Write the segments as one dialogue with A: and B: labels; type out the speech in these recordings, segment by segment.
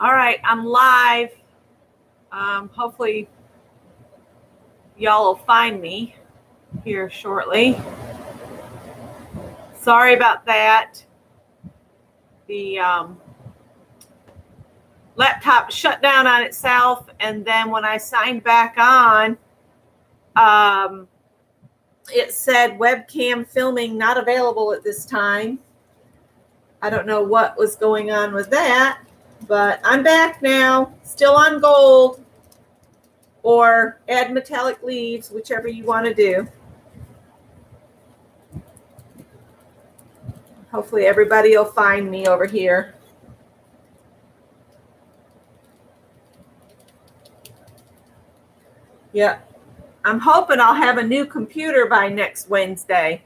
A: All right, I'm live. Hopefully y'all will find me here shortly. Sorry about that. The laptop shut down on itself, and then when I signed back on, it said webcam filming not available at this time. I don't know what was going on with that, but I'm back now, still on gold or add metallic leaves, whichever you want to do. Hopefully everybody will find me over here. Yeah, I'm hoping I'll have a new computer by next Wednesday.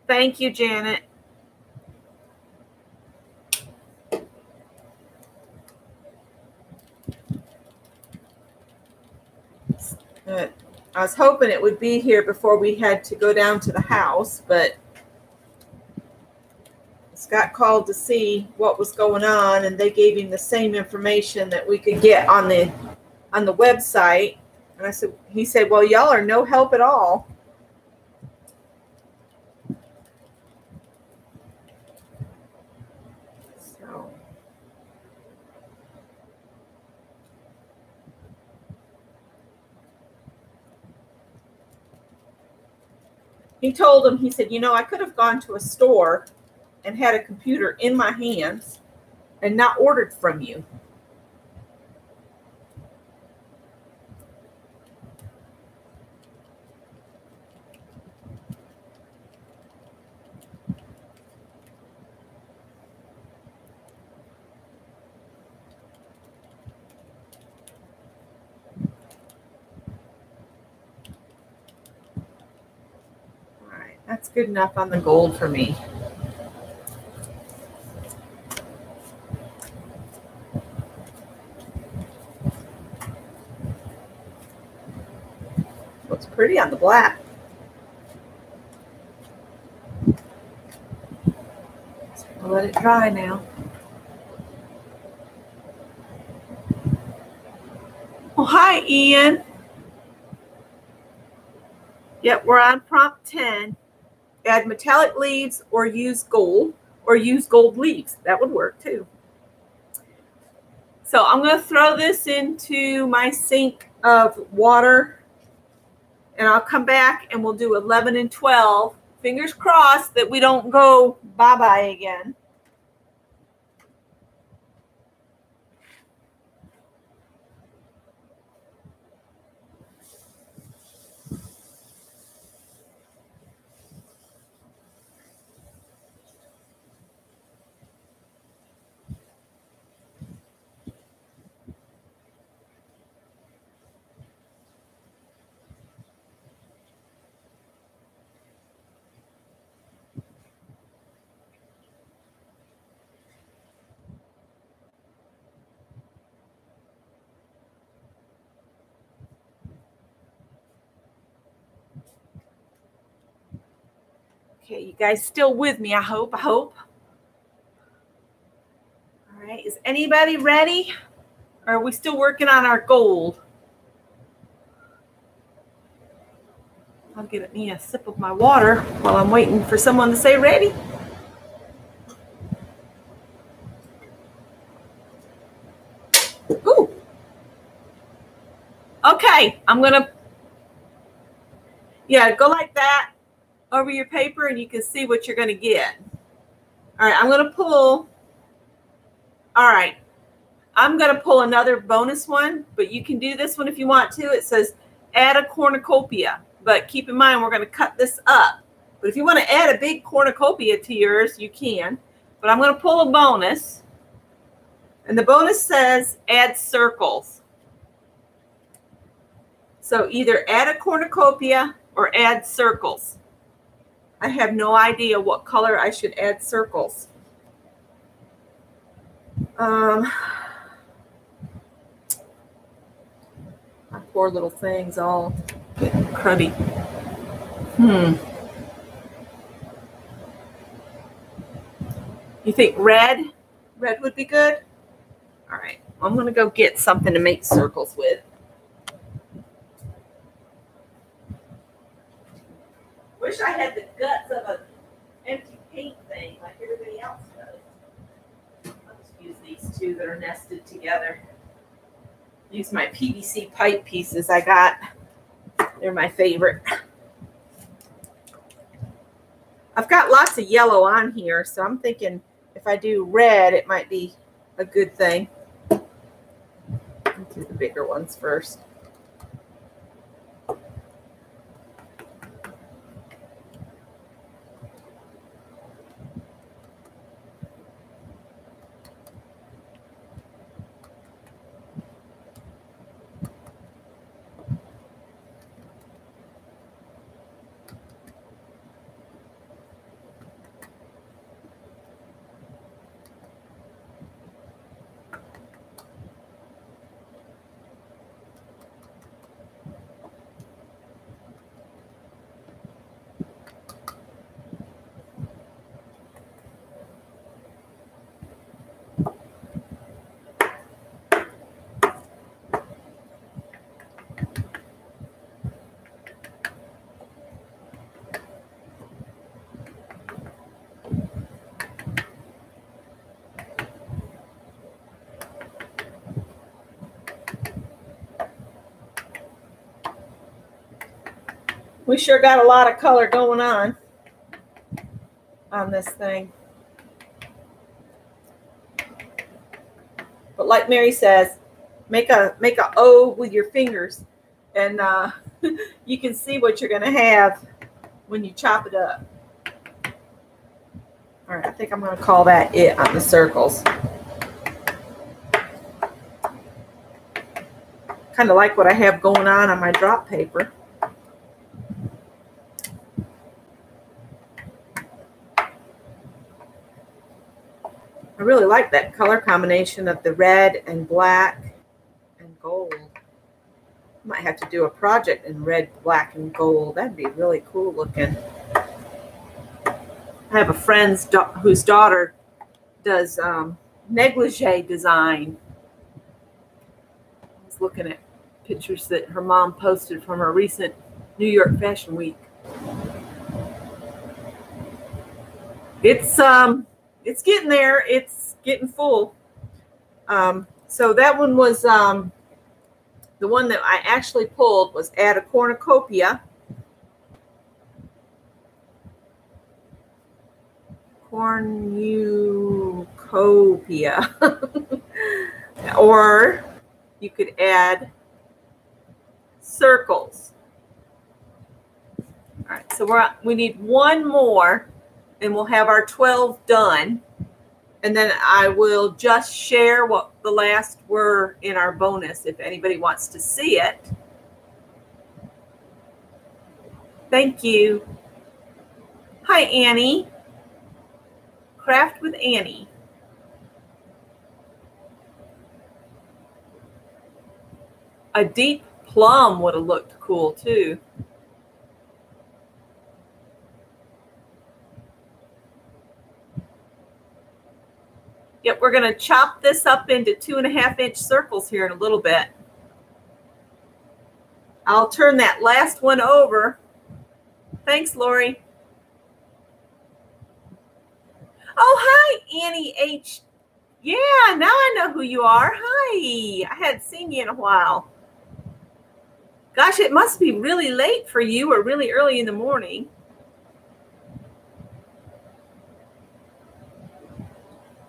A: Thank you, Janet. I was hoping it would be here before we had to go down to the house, but Scott called to see what was going on, and they gave him the same information that we could get on the website. And he said, well, y'all are no help at all. So he told him, he said, you know, I could have gone to a store and had a computer in my hands and not ordered from you. All right, that's good enough on the gold for me. Looks pretty on the black. I'll let it dry now. Oh, hi, Ian. Yep, we're on prompt 10. Add metallic leaves or use gold leaves. That would work too. So I'm going to throw this into my sink of water, and I'll come back and we'll do 11 and 12. Fingers crossed that we don't go bye-bye again. Okay, you guys still with me, I hope. All right, is anybody ready? Or are we still working on our gold? I'll get me a sip of my water while I'm waiting for someone to say ready. Ooh. Okay, I'm going to, go like that over your paper and you can see what you're going to get. All right, I'm going to pull. All right, I'm going to pull another bonus one, but you can do this one if you want to. It says add a cornucopia, but keep in mind we're going to cut this up. But if you want to add a big cornucopia to yours, you can. But I'm going to pull a bonus, and the bonus says add circles. So either add a cornucopia or add circles. I have no idea what color I should add circles. My poor little thing's all getting cruddy. You think red? Red would be good? All right. I'm going to go get something to make circles with. Wish I had the guts of an empty paint thing like everybody else does. I'll just use these two that are nested together. Use my PVC pipe pieces I got. They're my favorite. I've got lots of yellow on here, so I'm thinking if I do red, it might be a good thing. Let's do the bigger ones first. We sure got a lot of color going on this thing. But like Mary says, make a O with your fingers, and you can see what you're going to have when you chop it up. All right, I think I'm going to call that it on the circles. Kind of like what I have going on my drop paper. I really like that color combination of the red and black and gold. I might have to do a project in red, black, and gold. That'd be really cool looking. I have a friend whose daughter does negligee design. I was looking at pictures that her mom posted from her recent New York Fashion Week. It's getting there. It's getting full. So that one was the one that I actually pulled was Add a Cornucopia. Cornucopia. Or you could add circles. All right, so we need one more, and we'll have our 12 done. And then I will just share what the last were in our bonus if anybody wants to see it. Thank you. Hi, Annie. Craft with Annie. A deep plum would have looked cool too. Yep, we're going to chop this up into 2.5-inch circles here in a little bit. I'll turn that last one over. Thanks, Lori. Oh, hi, Annie H. Yeah, now I know who you are. Hi. I hadn't seen you in a while. Gosh, it must be really late for you or really early in the morning.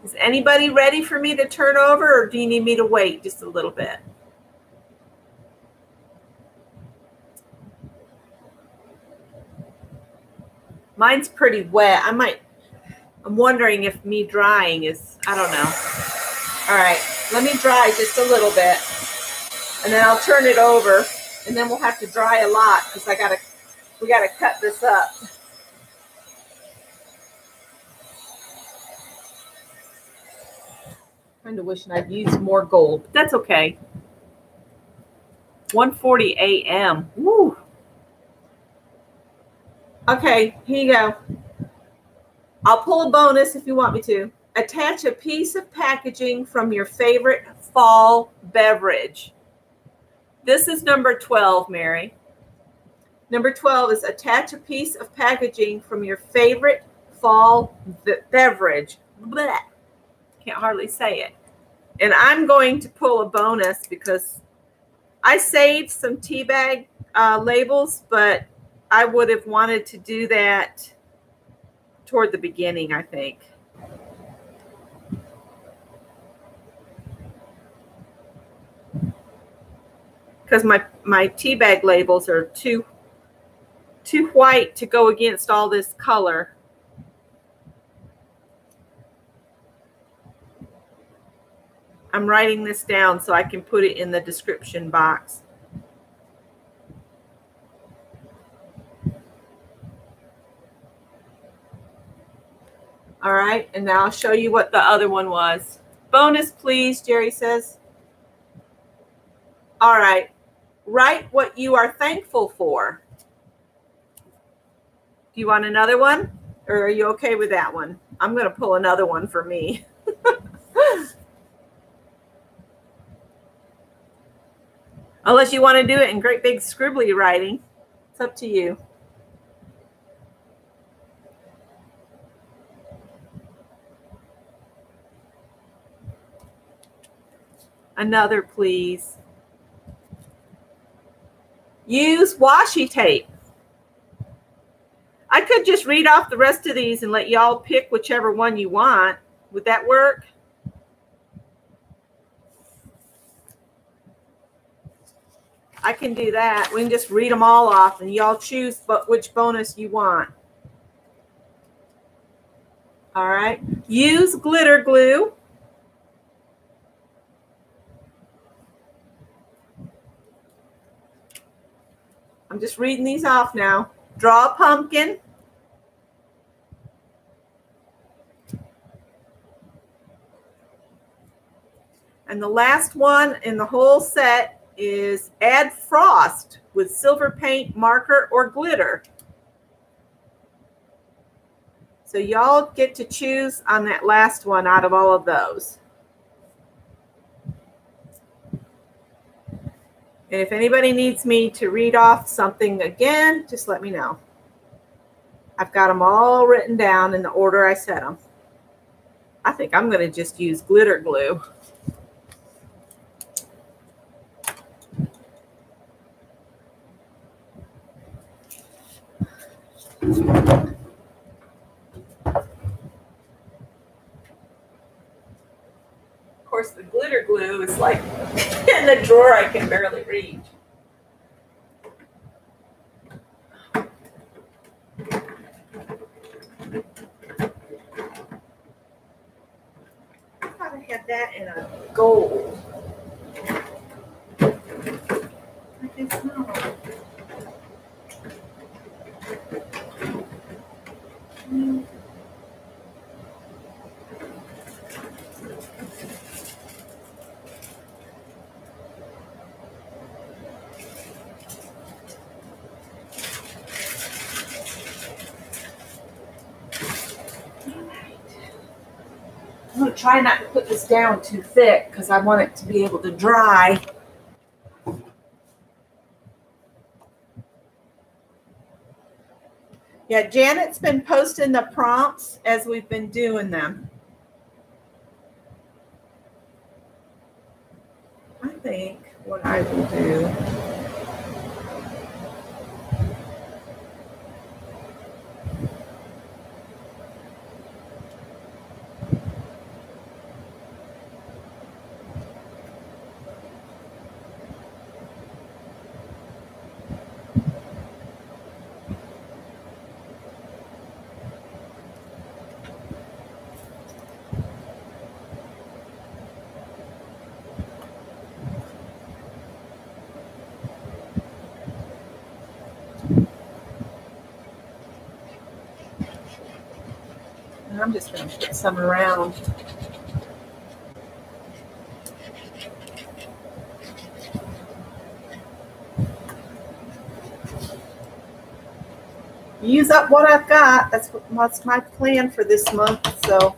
A: Is anybody ready for me to turn over, or do you need me to wait just a little bit? Mine's pretty wet. I'm wondering if me drying is, I don't know. All right, let me dry just a little bit, and then I'll turn it over, and then we'll have to dry a lot because we gotta cut this up. Kind of wishing I'd used more gold, but that's okay. 1:40 a.m. Woo. Okay, here you go. I'll pull a bonus if you want me to. attach a piece of packaging from your favorite fall beverage. This is number 12, Mary. Number 12 is attach a piece of packaging from your favorite fall beverage. Blech. Can't hardly say it. And I'm going to pull a bonus because I saved some tea bag labels, but I would have wanted to do that toward the beginning, I think. Because my tea bag labels are too white to go against all this color. I'm writing this down so I can put it in the description box. All right, and now I'll show you what the other one was. Bonus, please, Jerry says. All right, write what you are thankful for. Do you want another one, or are you okay with that one? I'm going to pull another one for me. Unless you want to do it in great big scribbly writing. It's up to you. Another, please. Use washi tape. I could just read off the rest of these and let y'all pick whichever one you want. Would that work? I can do that. We can just read them all off and y'all choose which bonus you want. All right. Use glitter glue. I'm just reading these off now. Draw a pumpkin. And the last one in the whole set is add frost with silver paint, marker, or glitter. So y'all get to choose on that last one out of all of those. And if anybody needs me to read off something again, just let me know. I've got them all written down in the order I set them. I think I'm going to just use glitter glue. Of course, the glitter glue is like in the drawer I can barely reach. I thought I had that in a gold. I guess not. I'm going to try not to put this down too thick because I want it to be able to dry. Yeah, Janet's been posting the prompts as we've been doing them. I think what I will do . I'm just going to put some around. Use up what I've got. That's my plan for this month. So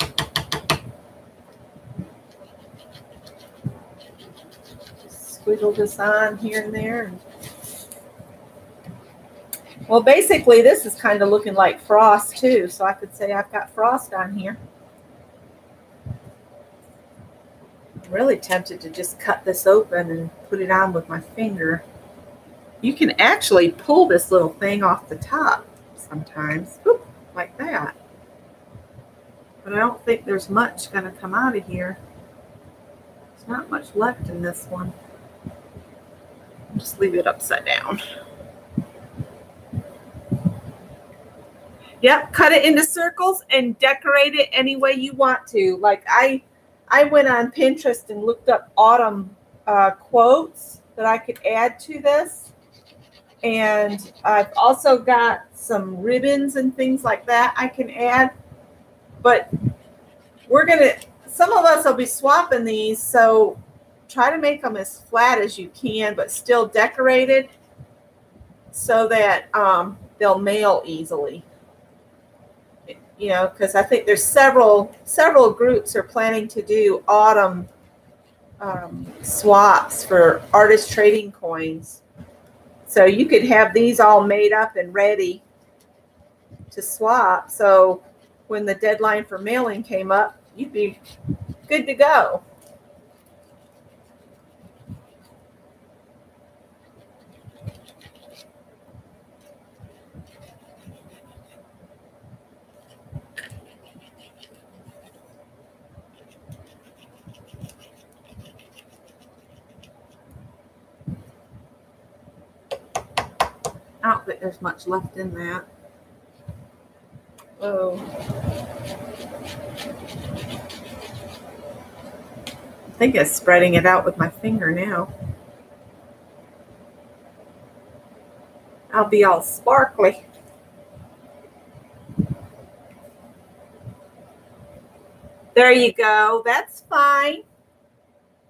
A: squiggle this on here and there. Well, basically, this is kind of looking like frost, too. So I could say I've got frost on here. I'm really tempted to just cut this open and put it on with my finger. You can actually pull this little thing off the top sometimes, whoop, like that. But I don't think there's much going to come out of here. There's not much left in this one. Just leave it upside down. Yep, cut it into circles and decorate it any way you want to. Like I went on Pinterest and looked up autumn quotes that I could add to this. And I've also got some ribbons and things like that I can add. But some of us will be swapping these, so try to make them as flat as you can, but still decorated so that they'll mail easily. You know, because I think there's several groups are planning to do autumn swaps for artist trading coins. So you could have these all made up and ready to swap. So when the deadline for mailing came up, you'd be good to go. I don't think there's much left in that. Oh. I think it's spreading it out with my finger now. I'll be all sparkly. There you go. That's fine.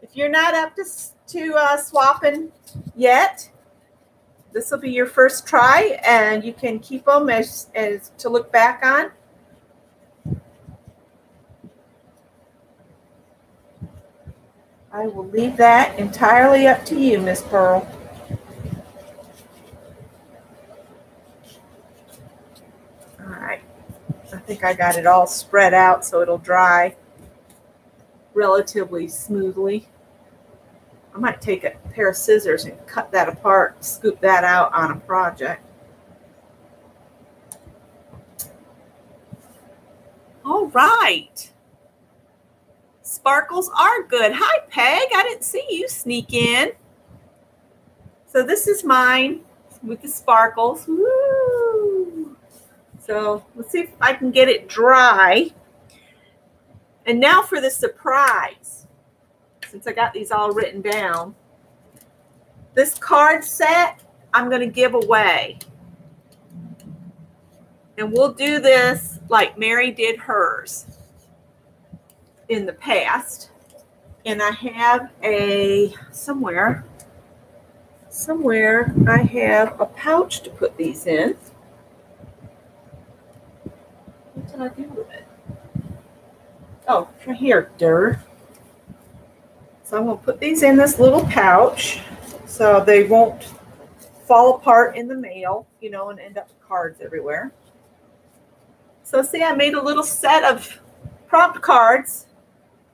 A: If you're not up to swapping yet, this will be your first try, and you can keep them as to look back on. I will leave that entirely up to you, Miss Pearl. All right. I think I got it all spread out so it'll dry relatively smoothly. I might take a pair of scissors and cut that apart, scoop that out on a project. All right. Sparkles are good. Hi, Peg. I didn't see you sneak in. So this is mine with the sparkles. Woo! So let's see if I can get it dry. And now for the surprise. Since I got these all written down, this card set I'm going to give away. And we'll do this like Mary did hers in the past. And I have somewhere I have a pouch to put these in. What did I do with it? Oh, right here, dirt. So I'm going to put these in this little pouch so they won't fall apart in the mail, you know, and end up with cards everywhere. So see, I made a little set of prompt cards.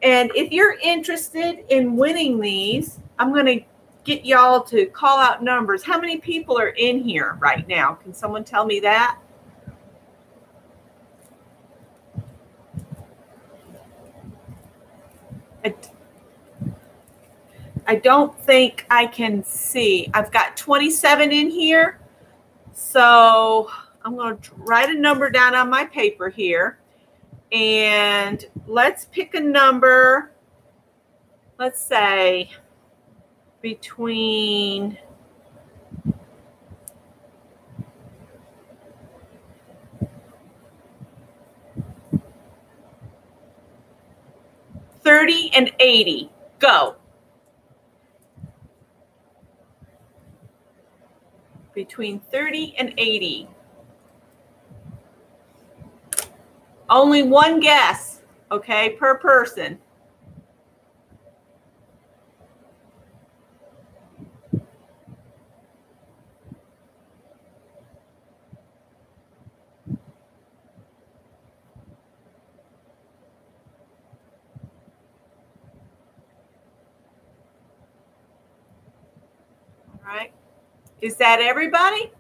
A: And if you're interested in winning these, I'm going to get y'all to call out numbers. How many people are in here right now? Can someone tell me that? I don't think I can see. I've got 27 in here. So I'm going to write a number down on my paper here. And let's pick a number. Let's say between 30 and 80. Go. Between 30 and 80. Only one guess, okay, per person. right. Is that everybody?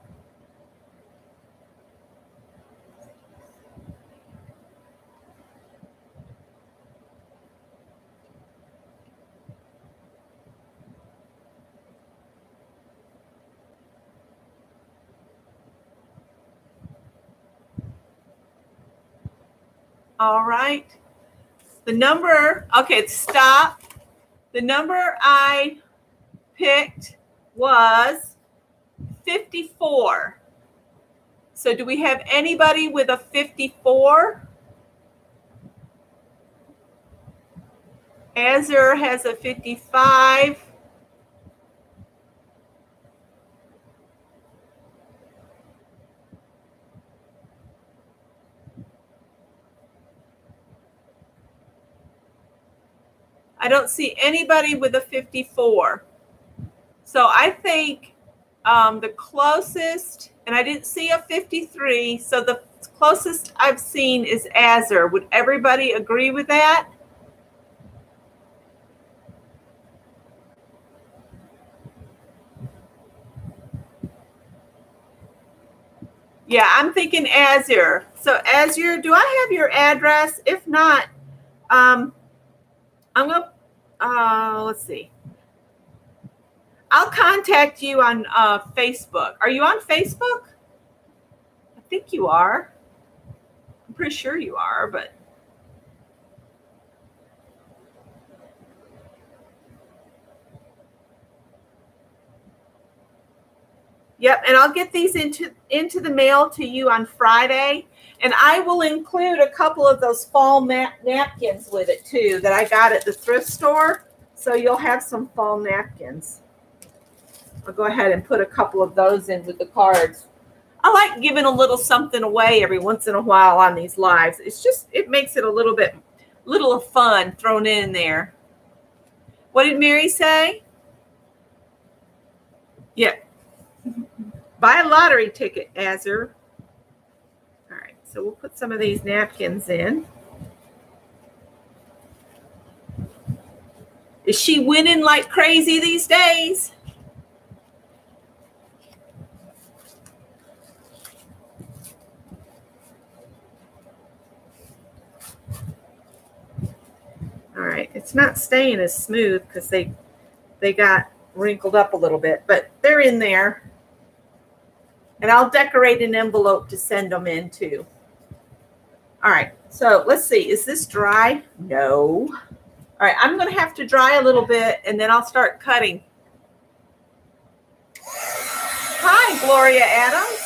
A: All right. The number, okay, stop. The number I picked was 54. So do we have anybody with a 54? Azure has a 55. I don't see anybody with a 54. So I think the closest, and I didn't see a 53, so the closest I've seen is Azure. Would everybody agree with that? Yeah, I'm thinking Azure. So Azure, do I have your address? If not, I'm going to, let's see. I'll contact you on Facebook. Are you on Facebook? I think you are. I'm pretty sure you are, but. Yep, and I'll get these into the mail to you on Friday. And I will include a couple of those fall napkins with it, too, that I got at the thrift store. So you'll have some fall napkins. I'll go ahead and put a couple of those in with the cards. I like giving a little something away every once in a while on these lives. It's just, it makes it a little of fun thrown in there. What did Mary say? Yeah. Buy a lottery ticket, Azure. All right, so we'll put some of these napkins in. Is she winning like crazy these days? All right, it's not staying as smooth because they got wrinkled up a little bit, but they're in there. And I'll decorate an envelope to send them in too. All right, so let's see. Is this dry? No. All right, I'm going to have to dry a little bit, and then I'll start cutting. Hi, Gloria Adams.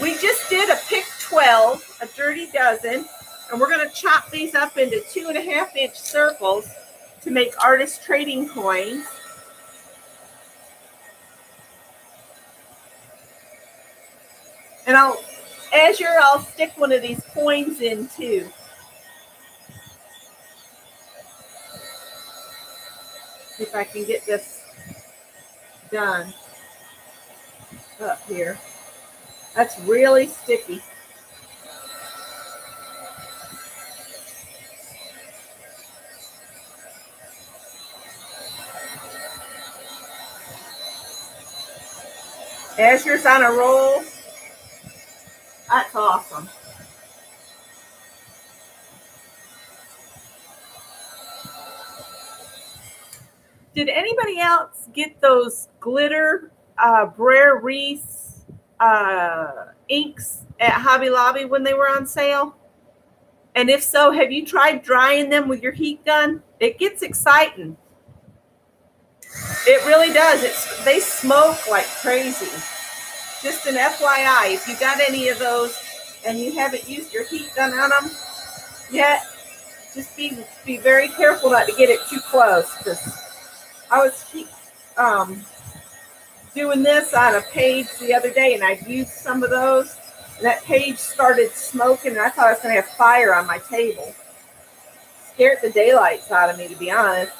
A: We just did a pick 12, a dirty dozen, and we're going to chop these up into 2.5-inch circles to make artist trading coins. And I'll stick one of these coins in too. See if I can get this done up here. That's really sticky. Azure's on a roll. That's awesome. Did anybody else get those glitter Brer Reese inks at Hobby Lobby when they were on sale? And if so, have you tried drying them with your heat gun? It gets exciting. It really does. They smoke like crazy. Just an FYI, if you got any of those and you haven't used your heat gun on them yet, just be very careful not to get it too close. Because I was doing this on a page the other day, and I used some of those, and that page started smoking, and I thought I was going to have fire on my table. Scared the daylights out of me, to be honest.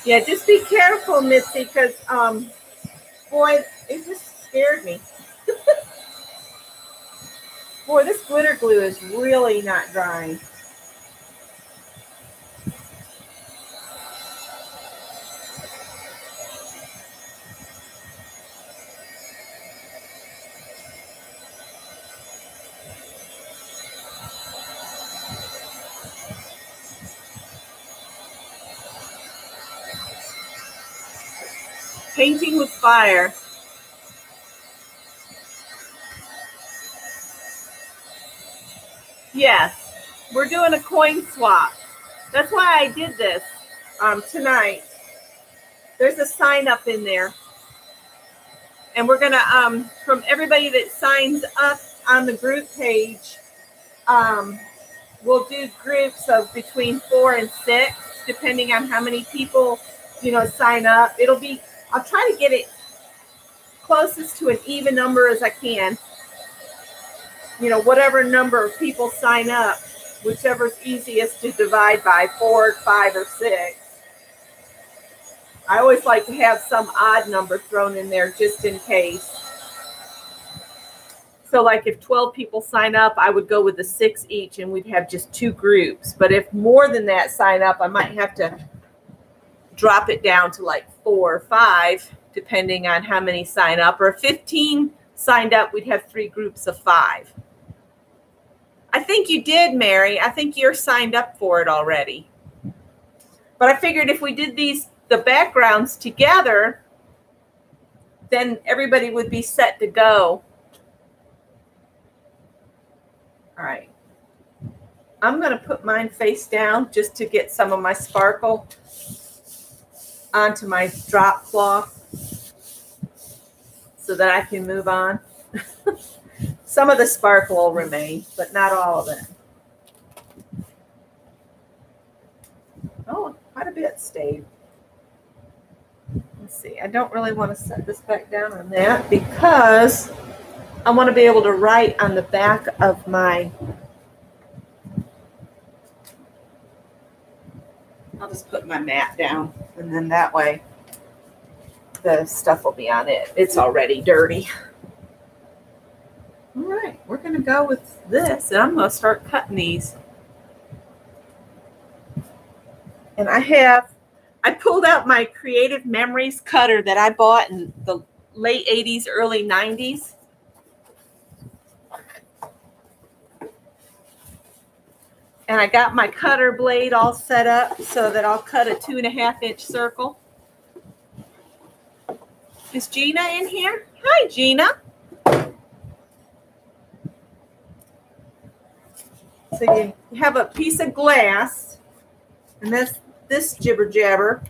A: Yeah, just be careful, Mitzi, because boy, it just scared me. Boy, this glitter glue is really not drying. Painting with fire. Yes, we're doing a coin swap. That's why I did this tonight. There's a sign up in there. And we're going to, from everybody that signs up on the group page, we'll do groups of between 4 and 6, depending on how many people, sign up. I'll try to get it closest to an even number as I can. Whatever number of people sign up, whichever's easiest to divide by, 4, 5, or 6. I always like to have some odd number thrown in there just in case. So like if 12 people sign up, I would go with the 6 each and we'd have just 2 groups. But if more than that sign up, I might have to drop it down to like 4 or 5, depending on how many sign up. Or if 15 signed up, we'd have 3 groups of 5. I think you did, Mary. I think you're signed up for it already. But I figured if we did the backgrounds together, then everybody would be set to go. All right. I'm going to put mine face down just to get some of my sparkle onto my drop cloth so that I can move on. Some of the sparkle will remain, but not all of it. Oh, quite a bit stayed. Let's see. I don't really want to set this back down on that because I want to be able to write on the back of my... I'll just put my mat down, and then that way the stuff will be on it. It's already dirty. All right, we're going to go with this, and I'm going to start cutting these. And I pulled out my Creative Memories cutter that I bought in the late 80s, early 90s. And I got my cutter blade all set up so that I'll cut a 2.5-inch circle. Is Gina in here? Hi, Gina. So you have a piece of glass, and that's this jibber jabber.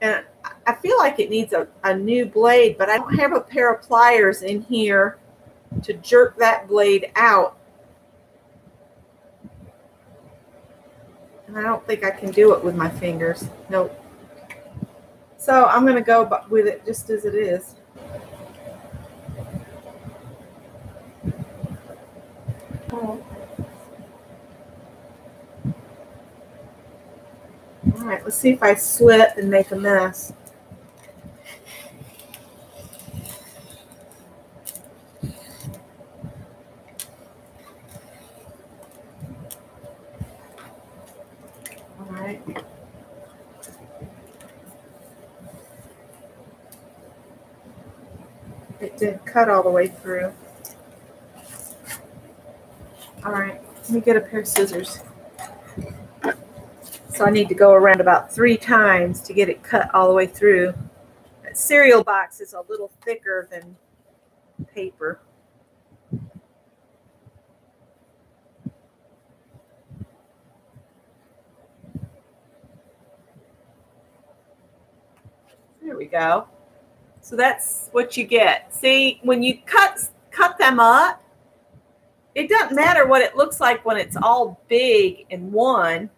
A: And I feel like it needs a new blade, but I don't have a pair of pliers in here to jerk that blade out. And I don't think I can do it with my fingers. Nope. So I'm going to go with it just as it is. Oh. All right, let's see if I slip and make a mess. All right. It did cut all the way through. All right, let me get a pair of scissors. So I need to go around about 3 times to get it cut all the way through. That cereal box is a little thicker than paper. There we go. So that's what you get. See, when you cut them up, it doesn't matter what it looks like when it's all big in one,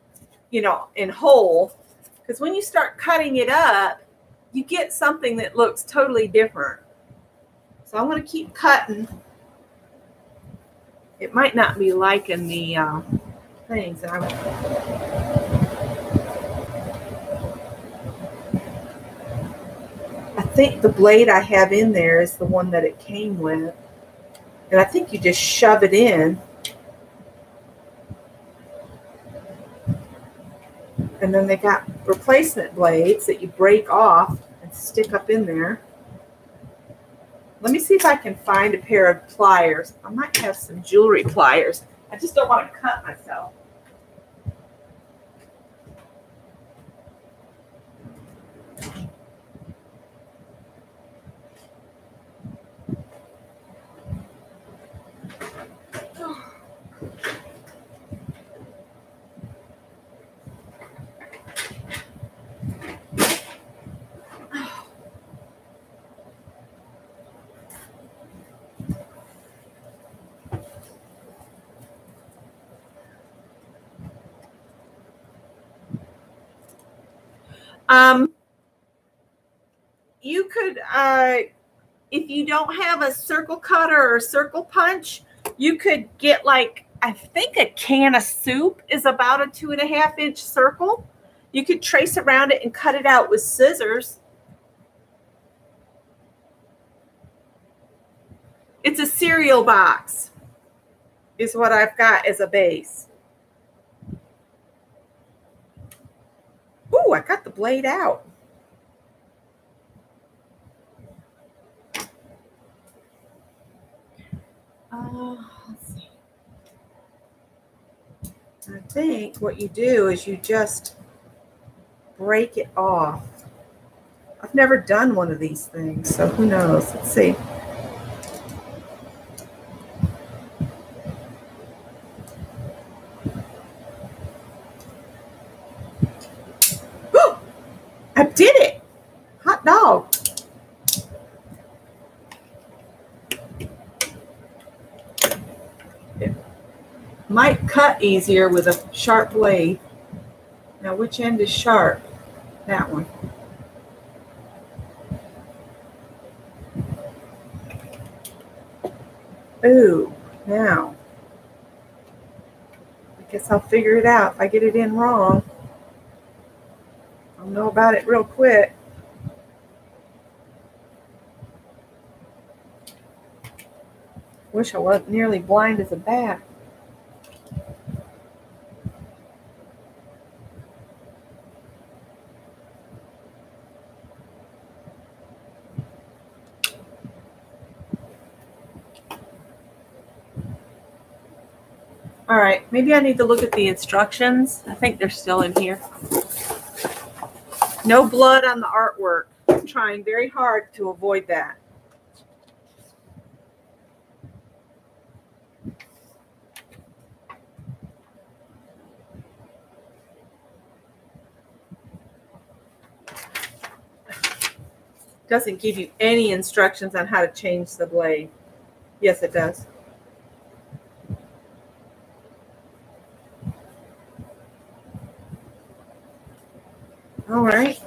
A: in whole, because when you start cutting it up, you get something that looks totally different. So I'm going to keep cutting. It might not be liking the things. think the blade I have in there is the one that it came with. And I think you just shove it in. And then they got replacement blades that you break off and stick up in there. Let me see if I can find a pair of pliers. I might have some jewelry pliers. I just don't want to cut myself. You could, if you don't have a circle cutter or a circle punch, you could get like, I think a can of soup is about a 2.5-inch circle. You could trace around it and cut it out with scissors. It's a cereal box is what I've got as a base. Ooh, I got the blade out. Let's see. I think what you do is you just break it off. I've never done one of these things, so who knows? Let's see. Woo! I did it! Hot dog. It might cut easier with a sharp blade. Now, which end is sharp? That one. Ooh, now. I guess I'll figure it out. If I get it in wrong, I'll know about it real quick. Wish I wasn't nearly blind as a bat. All right, maybe I need to look at the instructions. I think they're still in here. No blood on the artwork. I'm trying very hard to avoid that. Doesn't give you any instructions on how to change the blade. Yes, it does. All right.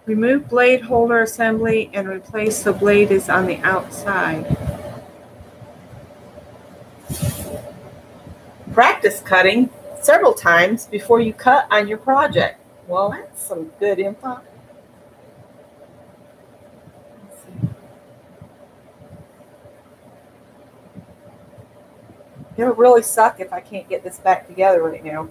A: Remove blade holder assembly and replace the blade is on the outside. Practice cutting several times before you cut on your project. Well, that's some good info. It'll really suck if I can't get this back together right now.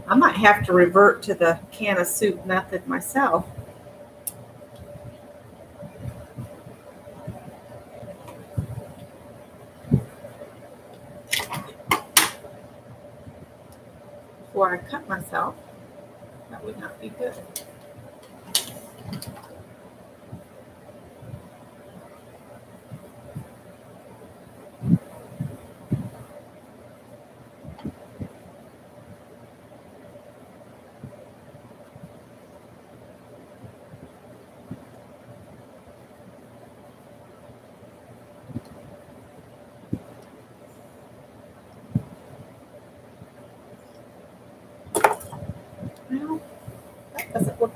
A: I might have to revert to the can of soup method myself. Before I cut myself, that would not be good.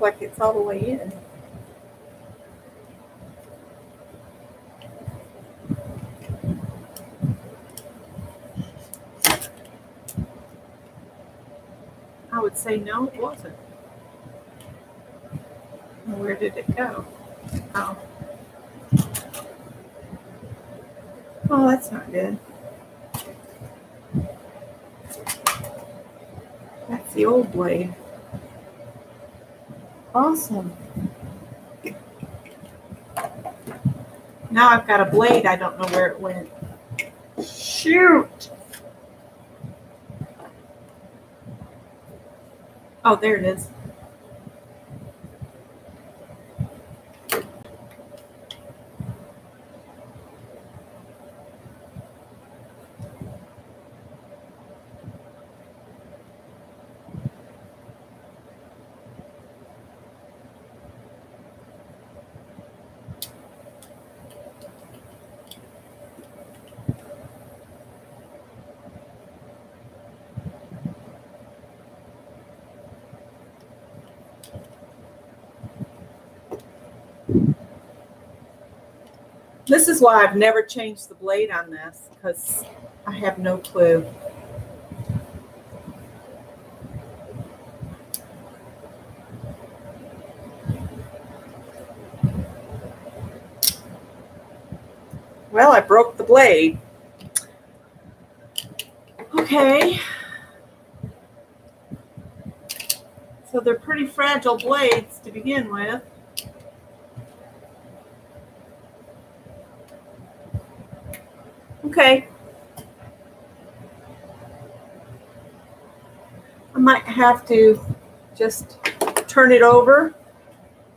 A: look like it's all the way in. I would say no, it wasn't. Where did it go? Oh. Oh, that's not good. That's the old blade. Awesome. Now I've got a blade. I don't know where it went. Shoot. Oh, there it is. This is why I've never changed the blade on this, because I have no clue. Well, I broke the blade. Okay. So they're pretty fragile blades to begin with. Okay. I might have to just turn it over,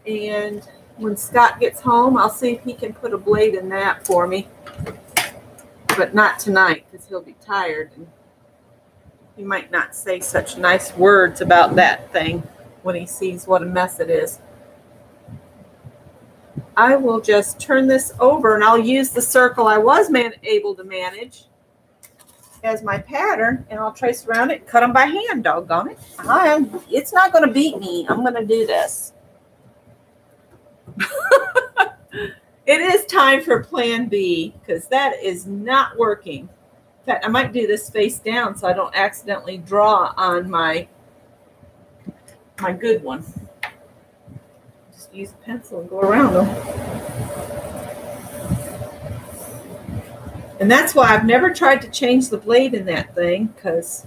A: and when Scott gets home, I'll see if he can put a blade in that for me. But not tonight, because he'll be tired, and he might not say such nice words about that thing when he sees what a mess it is. I will just turn this over, and I'll use the circle I was able to manage as my pattern, and I'll trace around it and cut them by hand, doggone it. It's not going to beat me. I'm going to do this. It is time for plan B, because that is not working. In fact, I might do this face down so I don't accidentally draw on my good one. Just use a pencil and go around them. And that's why I've never tried to change the blade in that thing, because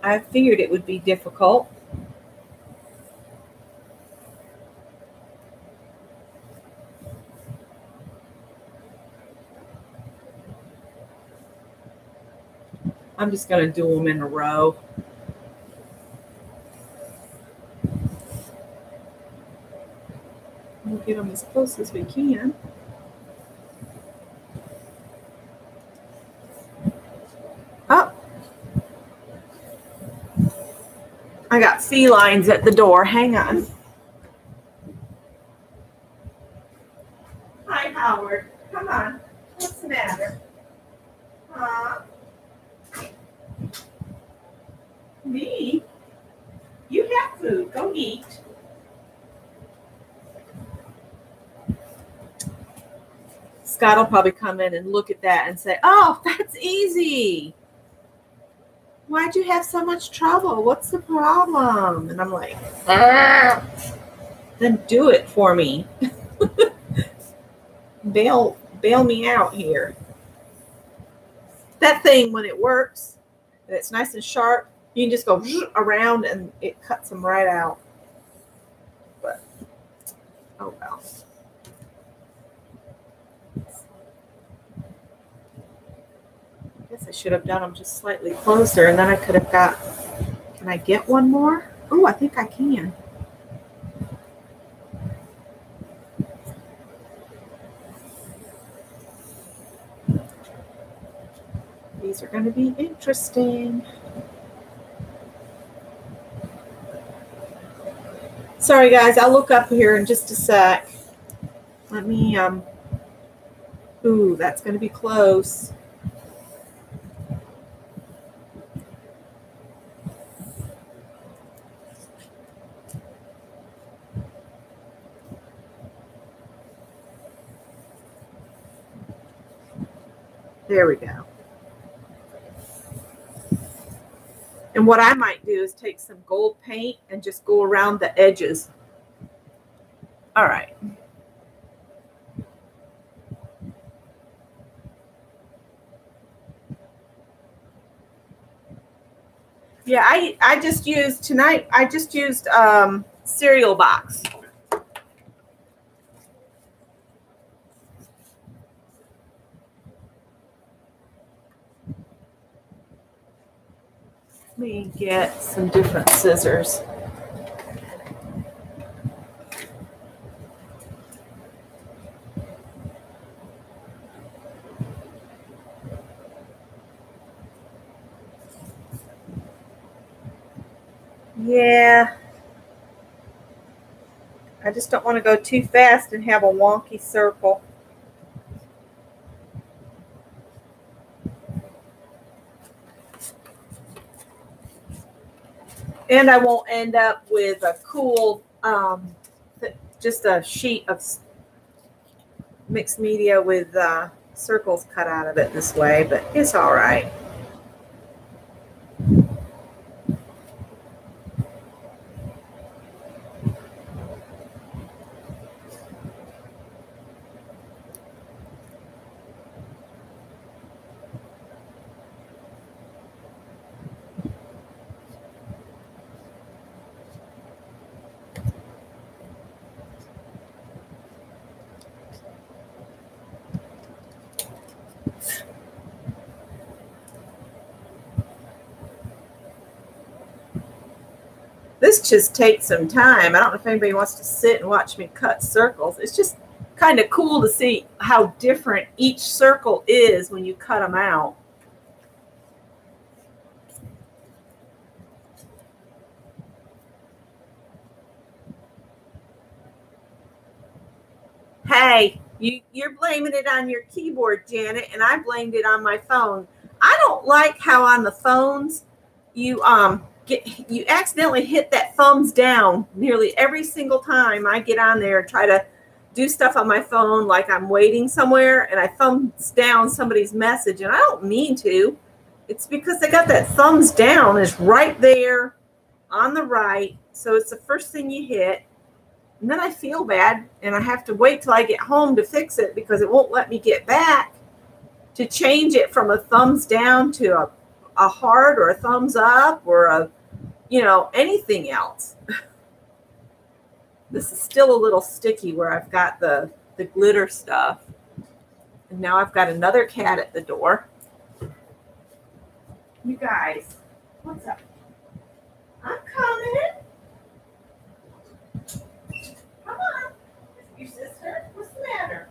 A: I figured it would be difficult. I'm just going to do them in a row. We'll get them as close as we can. Oh, I got felines at the door. Hang on. Hi, Howard. Come on. What's the matter? Me? You have food. Go eat. Scott will probably come in and look at that and say, oh, that's easy. Why'd you have so much trouble? What's the problem? And I'm like, then do it for me. Bail me out here. That thing, when it works, and it's nice and sharp, you can just go around and it cuts them right out. But, oh well. I guess I should have done them just slightly closer, and then I could have got, can I get one more? Oh, I think I can. These are going to be interesting. Sorry, guys. I'll look up here in just a sec. Let me, ooh, that's going to be close. There we go. And what I might do is take some gold paint and just go around the edges. All right. Yeah, I just used tonight, I just used cereal box. Let me get some different scissors. Yeah. I just don't want to go too fast and have a wonky circle. And I won't end up with a cool, just a sheet of mixed media with circles cut out of it this way, but it's all right. This just takes some time. I don't know if anybody wants to sit and watch me cut circles. It's just kind of cool to see how different each circle is when you cut them out. Hey, you're blaming it on your keyboard, Janet, and I blamed it on my phone. I don't like how on the phones you accidentally hit that thumbs down nearly every single time I get on there and try to do stuff on my phone, like I'm waiting somewhere and I thumbs down somebody's message, and I don't mean to. It's because they got that thumbs down is right there on the right, so it's the first thing you hit. And then I feel bad, and I have to wait till I get home to fix it because it won't let me get back to change it from a thumbs down to a heart or a thumbs up or a, anything else. This is still a little sticky where I've got the glitter stuff. And now I've got another cat at the door. You guys, what's up? I'm coming. Come on. Your sister? What's the matter?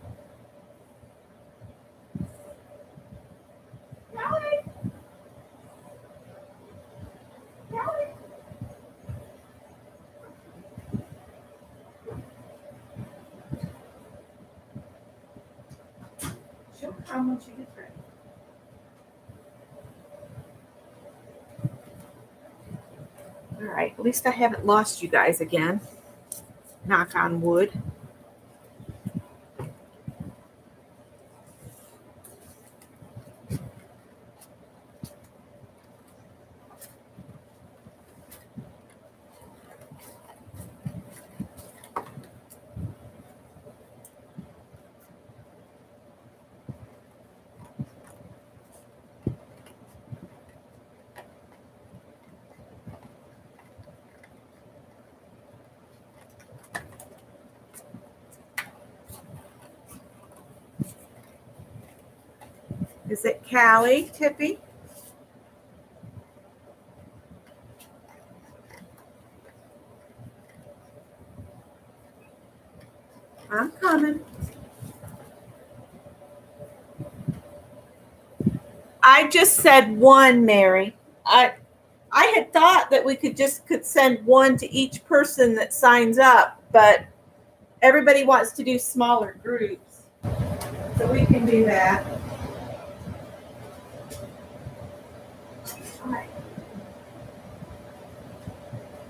A: Kelly? Kelly? She'll come when she gets ready. All right, at least I haven't lost you guys again. Knock on wood. Is it Callie, Tippy? I'm coming. I just said one, Mary. I had thought that we could send one to each person that signs up, but everybody wants to do smaller groups. So we can do that.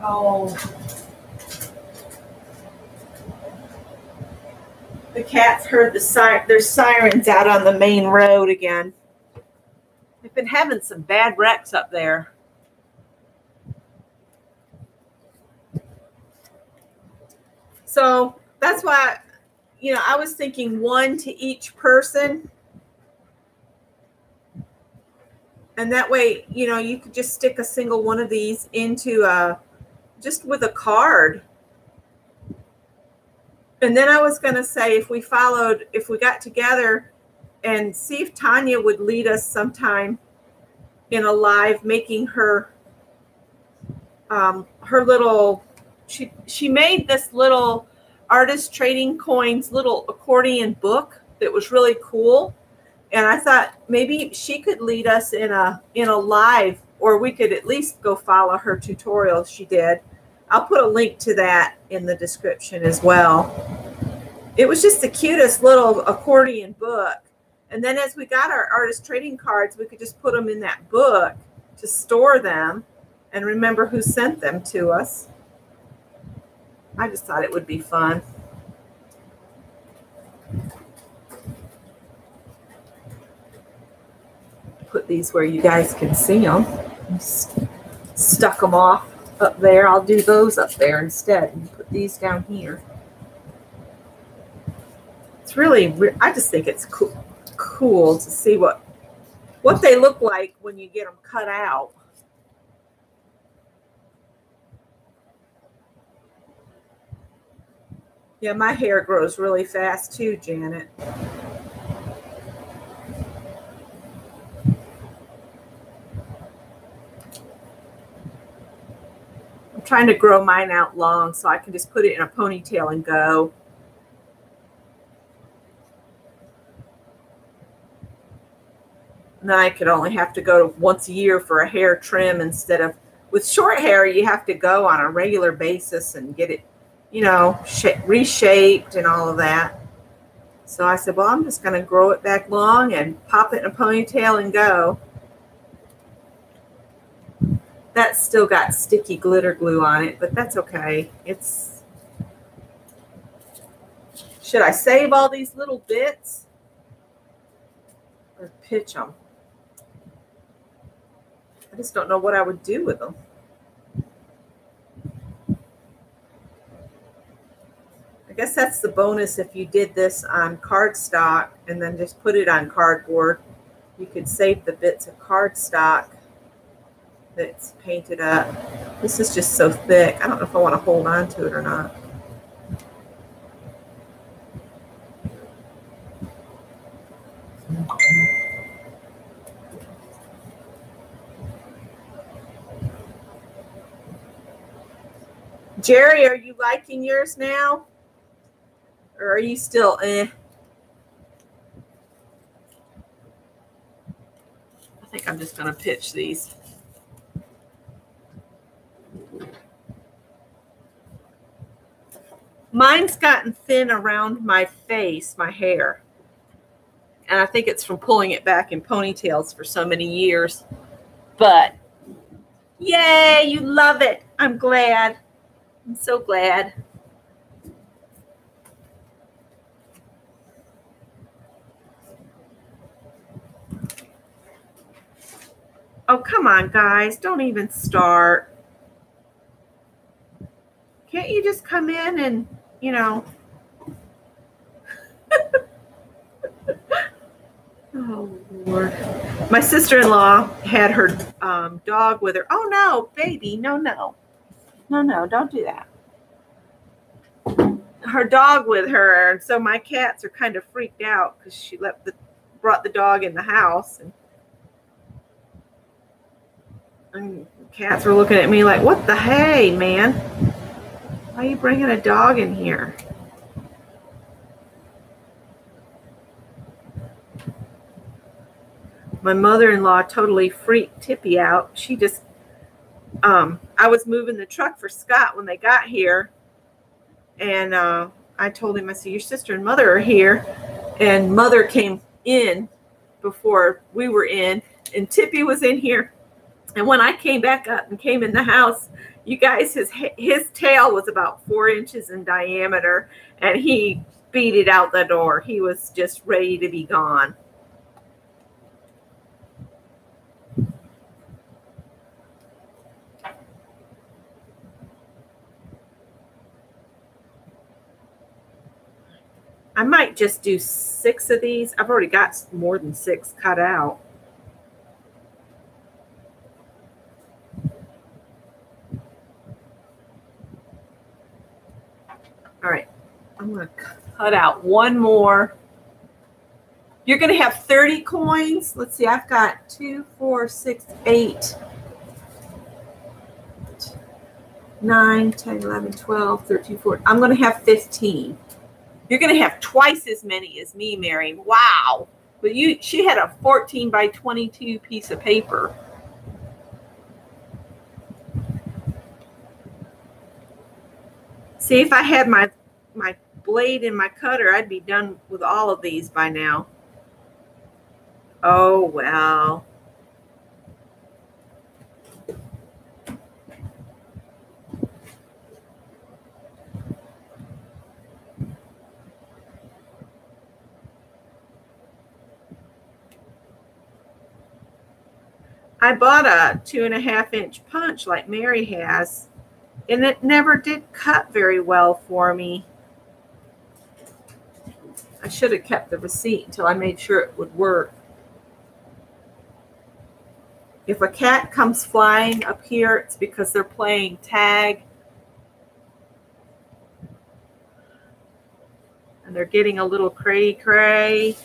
A: Oh. The cats heard there's sirens out on the main road again. been having some bad wrecks up there. So that's why, you know, I was thinking one to each person. And that way, you know, you could just stick a single one of these into just with a card. And then I was going to say, if we got together and see if Tanya would lead us sometime in a live, making her little, she made this little artist trading coins little accordion book that was really cool. And I thought maybe she could lead us in a live, or we could at least go follow her tutorial she did. I'll put a link to that in the description as well. It was just the cutest little accordion book. And then as we got our artist trading cards, we could just put them in that book to store them and remember who sent them to us. I just thought it would be fun. Put these where you guys can see them. Stuck them off up there. I'll do those up there instead and put these down here. It's really, I just think it's cool to see what they look like when you get them cut out. Yeah, my hair grows really fast too, Janet. I'm trying to grow mine out long so I can just put it in a ponytail and go. And then I could only have to go once a year for a hair trim instead of, with short hair, you have to go on a regular basis and get it, you know, reshaped and all of that. So I said, well, I'm just going to grow it back long and pop it in a ponytail and go. That's still got sticky glitter glue on it, but that's okay. Should I save all these little bits or pitch them? I just don't know what I would do with them. I guess that's the bonus if you did this on cardstock and then just put it on cardboard. You could save the bits of cardstock that's painted up. This is just so thick. I don't know if I want to hold on to it or not. Jerry, are you liking yours now? Or are you still eh? I think I'm just going to pitch these. Mine's gotten thin around my face, my hair. And I think it's from pulling it back in ponytails for so many years. But, yay, you love it. I'm glad. I'm so glad. Oh, come on, guys. Don't even start. Can't you just come in and, you know. Oh, Lord. My sister-in-law had her dog with her. Oh, no, baby. No, no. No, no, don't do that. Her dog with her. And so my cats are kind of freaked out because she brought the dog in the house. And cats were looking at me like, what the hey, man? Why are you bringing a dog in here? My mother-in-law totally freaked Tippy out. She just, I was moving the truck for Scott when they got here. And I told him, I said, your sister and mother are here. And mother came in before we were in. And Tippy was in here. And when I came back up and came in the house, you guys, his tail was about 4 inches in diameter. And he beat it out the door. He was just ready to be gone. I might just do 6 of these. I've already got more than 6 cut out. All right, I'm going to cut out one more. You're going to have 30 coins. Let's see, I've got 2, 4, 6, 8, 9, 10, 11, 12, 13, 14. I'm going to have 15. You're going to have twice as many as me, Mary. Wow. But she had a 14 by 22 piece of paper. See, if I had my blade in my cutter, I'd be done with all of these by now. Oh, well. I bought a 2.5-inch punch like Mary has, and it never did cut very well for me. I should have kept the receipt until I made sure it would work. If a cat comes flying up here, it's because they're playing tag. And they're getting a little cray-cray.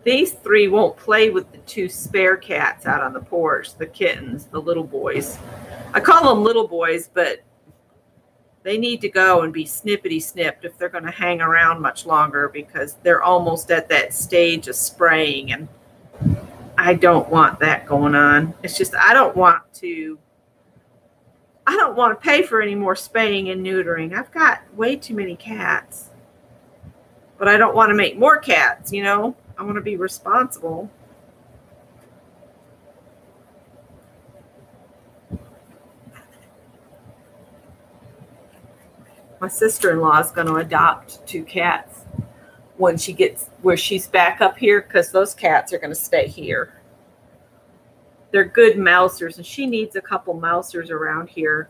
A: These 3 won't play with the 2 spare cats out on the porch, the kittens, the little boys. I call them little boys, but they need to go and be snippety-snipped if they're going to hang around much longer, because they're almost at that stage of spraying, and I don't want that going on. It's just I don't want to pay for any more spaying and neutering. I've got way too many cats. But I don't want to make more cats, you know. I want to be responsible. My sister-in-law is going to adopt 2 cats when she gets where she's back up here, because those cats are going to stay here. They're good mousers, and she needs a couple mousers around here.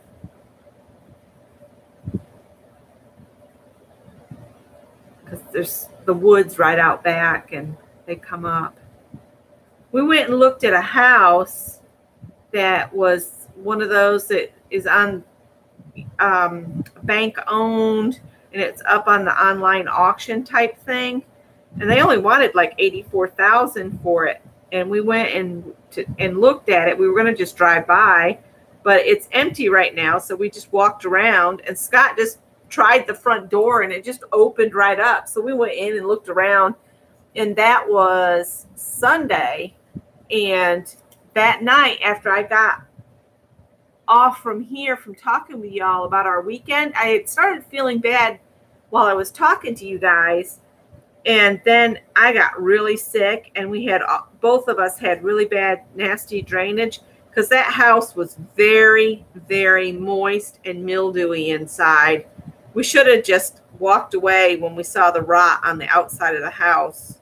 A: Because there's the woods right out back, and they come up. We went and looked at a house that was one of those that is on bank owned, and it's up on the online auction type thing, and they only wanted like $84,000 for it. And we went and looked at it. We were going to just drive by, but it's empty right now, so we just walked around, and Scott just tried the front door, and it just opened right up. So we went in and looked around, and that was Sunday. And that night, after I got off from here from talking with y'all about our weekend, I had started feeling bad while I was talking to you guys, and then I got really sick, and we had both of us had really bad nasty drainage, because that house was very, very moist and mildewy inside. We should have just walked away when we saw the rot on the outside of the house.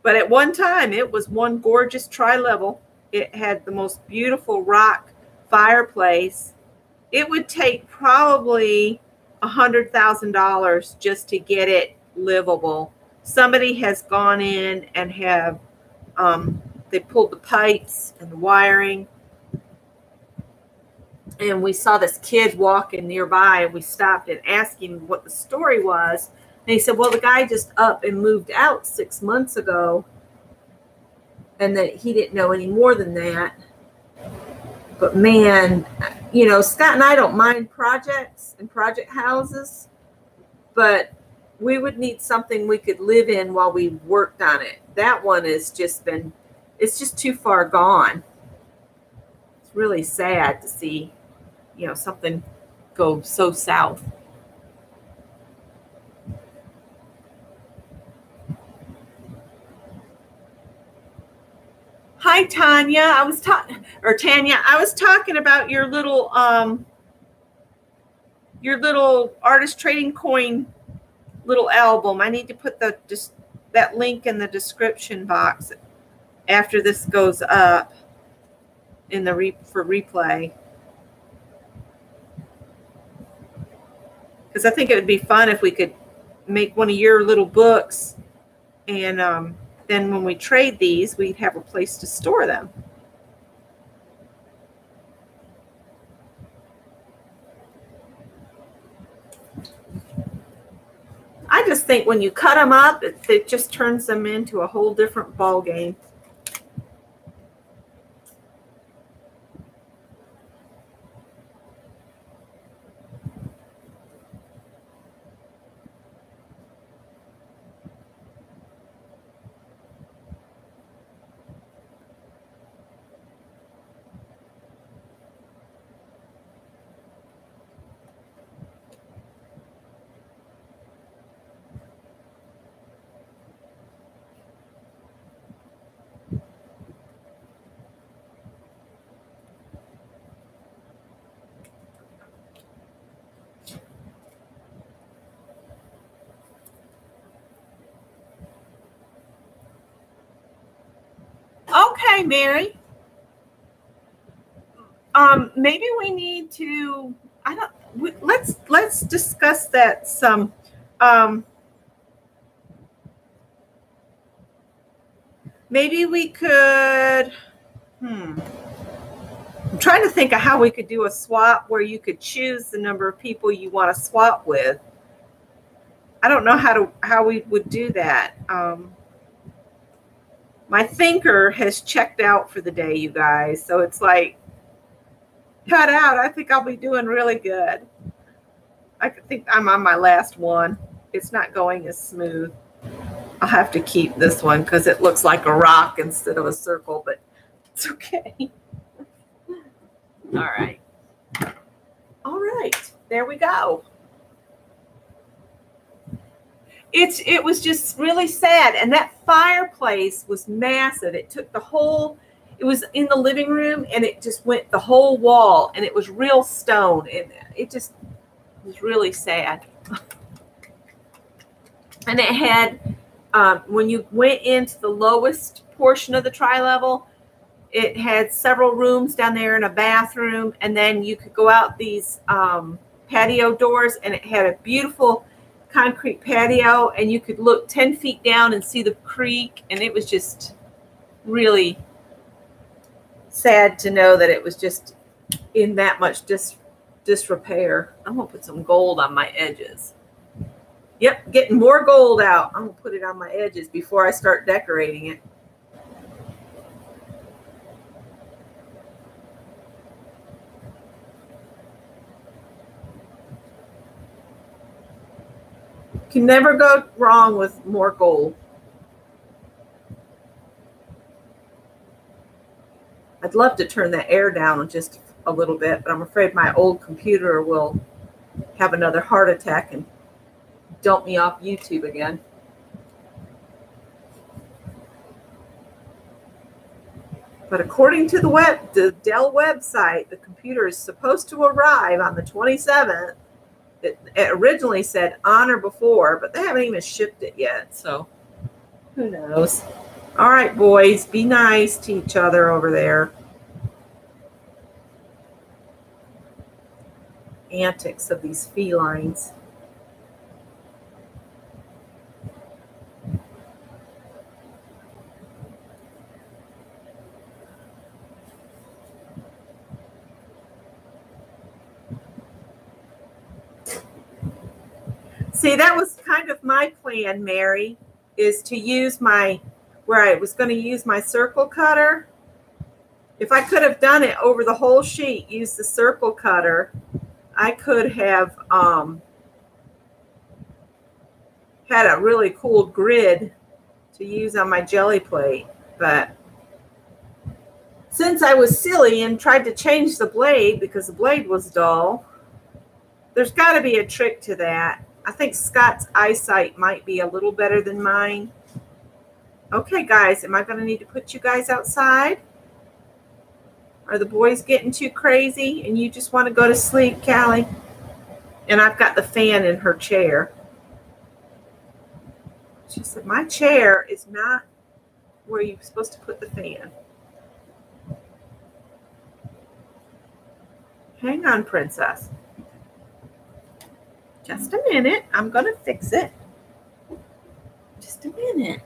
A: But at one time, it was one gorgeous tri-level. It had the most beautiful rock fireplace. It would take probably $100,000 just to get it livable. Somebody has gone in and have, they pulled the pipes and the wiring. And we saw this kid walking nearby, and we stopped and asked him what the story was. And he said, well, the guy just up and moved out 6 months ago, and that he didn't know any more than that. But man, you know, Scott and I don't mind projects and project houses, but we would need something we could live in while we worked on it. That one has just been, it's just too far gone. It's really sad to see, you know, something go so south. Hi, Tanya. I was talking about your little artist trading coin little album. I need to put that link in the description box after this goes up. in the for replay. Because I think it would be fun if we could make one of your little books, and then when we trade these, we'd have a place to store them. I just think when you cut them up, it just turns them into a whole different ball game. Okay, Mary. Maybe we need to. Let's discuss that some. Maybe we could. I'm trying to think of how we could do a swap where you could choose the number of people you want to swap with. I don't know how we would do that. My thinker has checked out for the day, you guys. So it's like, cut out. I think I'll be doing really good. I think I'm on my last one. It's not going as smooth. I'll have to keep this one because it looks like a rock instead of a circle, but it's okay. All right. All right. There we go. It was just really sad. And that fireplace was massive. It took the whole, it was in the living room and it just went the whole wall, and it was real stone. And it just was really sad. And it had, when you went into the lowest portion of the tri-level, it had several rooms down there and a bathroom. And then you could go out these patio doors, and it had a beautiful concrete patio, and you could look 10 feet down and see the creek. And it was just really sad to know that it was just in that much disrepair. I'm going to put some gold on my edges. Yep, getting more gold out. I'm going to put it on my edges before I start decorating it. Can never go wrong with more gold. I'd love to turn the air down just a little bit, but I'm afraid my old computer will have another heart attack and dump me off YouTube again. But according to the Dell website, the computer is supposed to arrive on the 27th. It originally said on or before, but they haven't even shipped it yet. So who knows? All right, boys, be nice to each other over there. Antics of these felines. See, that was kind of my plan, Mary, is to use where I was going to use my circle cutter. If I could have done it over the whole sheet, use the circle cutter, I could have had a really cool grid to use on my jelly plate. But since I was silly and tried to change the blade because the blade was dull, there's got to be a trick to that. I think Scott's eyesight might be a little better than mine. Okay, guys, am I going to need to put you guys outside? Are the boys getting too crazy and you just want to go to sleep, Callie? And I've got the fan in her chair. She said, my chair is not where you're supposed to put the fan. Hang on, princess. Just a minute. I'm going to fix it. Just a minute.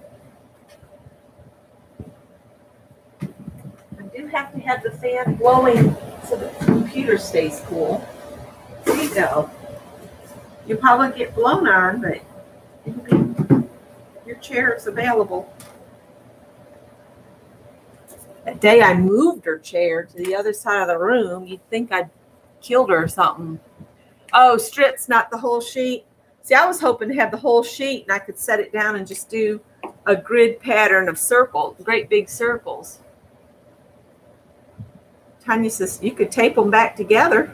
A: I do have to have the fan blowing so the computer stays cool. There you go. You'll probably get blown on, but it'll be, your chair is available. That day I moved her chair to the other side of the room, you'd think I'd killed her or something. Oh, strips, not the whole sheet. See, I was hoping to have the whole sheet and I could set it down and just do a grid pattern of circles, great big circles. Tanya says you could tape them back together.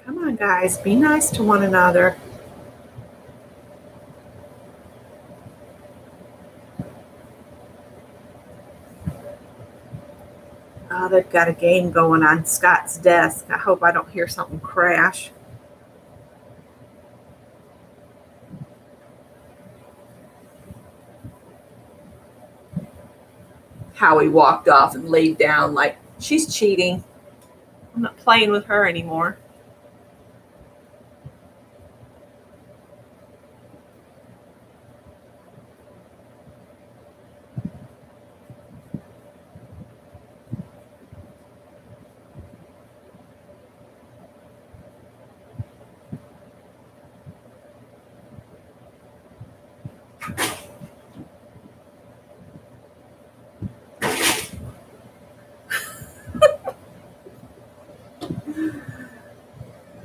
A: Come on, guys, be nice to one another. Oh, they've got a game going on Scott's desk. I hope I don't hear something crash. Howie walked off and laid down like she's cheating. I'm not playing with her anymore.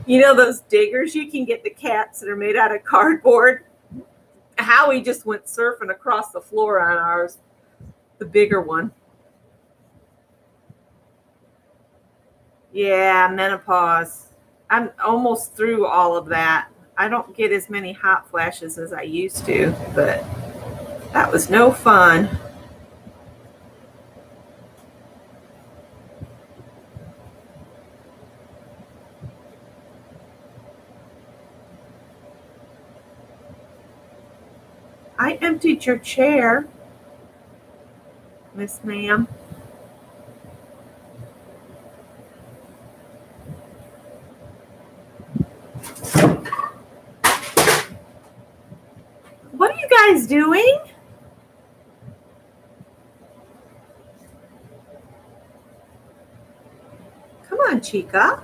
A: You know those diggers? You can get the cats that are made out of cardboard. Howie just went surfing across the floor on ours, the bigger one. Yeah, menopause. I'm almost through all of that. I don't get as many hot flashes as I used to, but that was no fun. I emptied your chair, Miss Ma'am. What are you guys doing? Come on, Chica.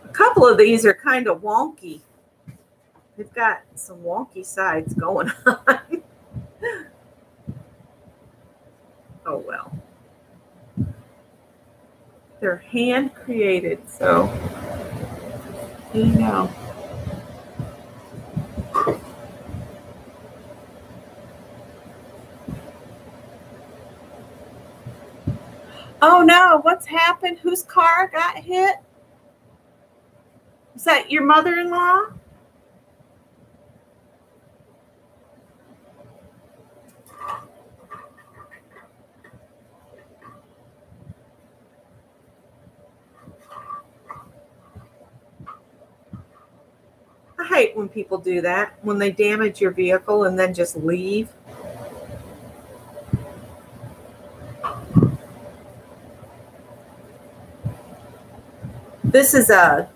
A: A couple of these are kind of wonky. They've got some wonky sides going on. Oh, well. They're hand created, so you know. Oh no, what's happened? Whose car got hit? Is that your mother-in-law? I hate when people do that, when they damage your vehicle and then just leave. This is a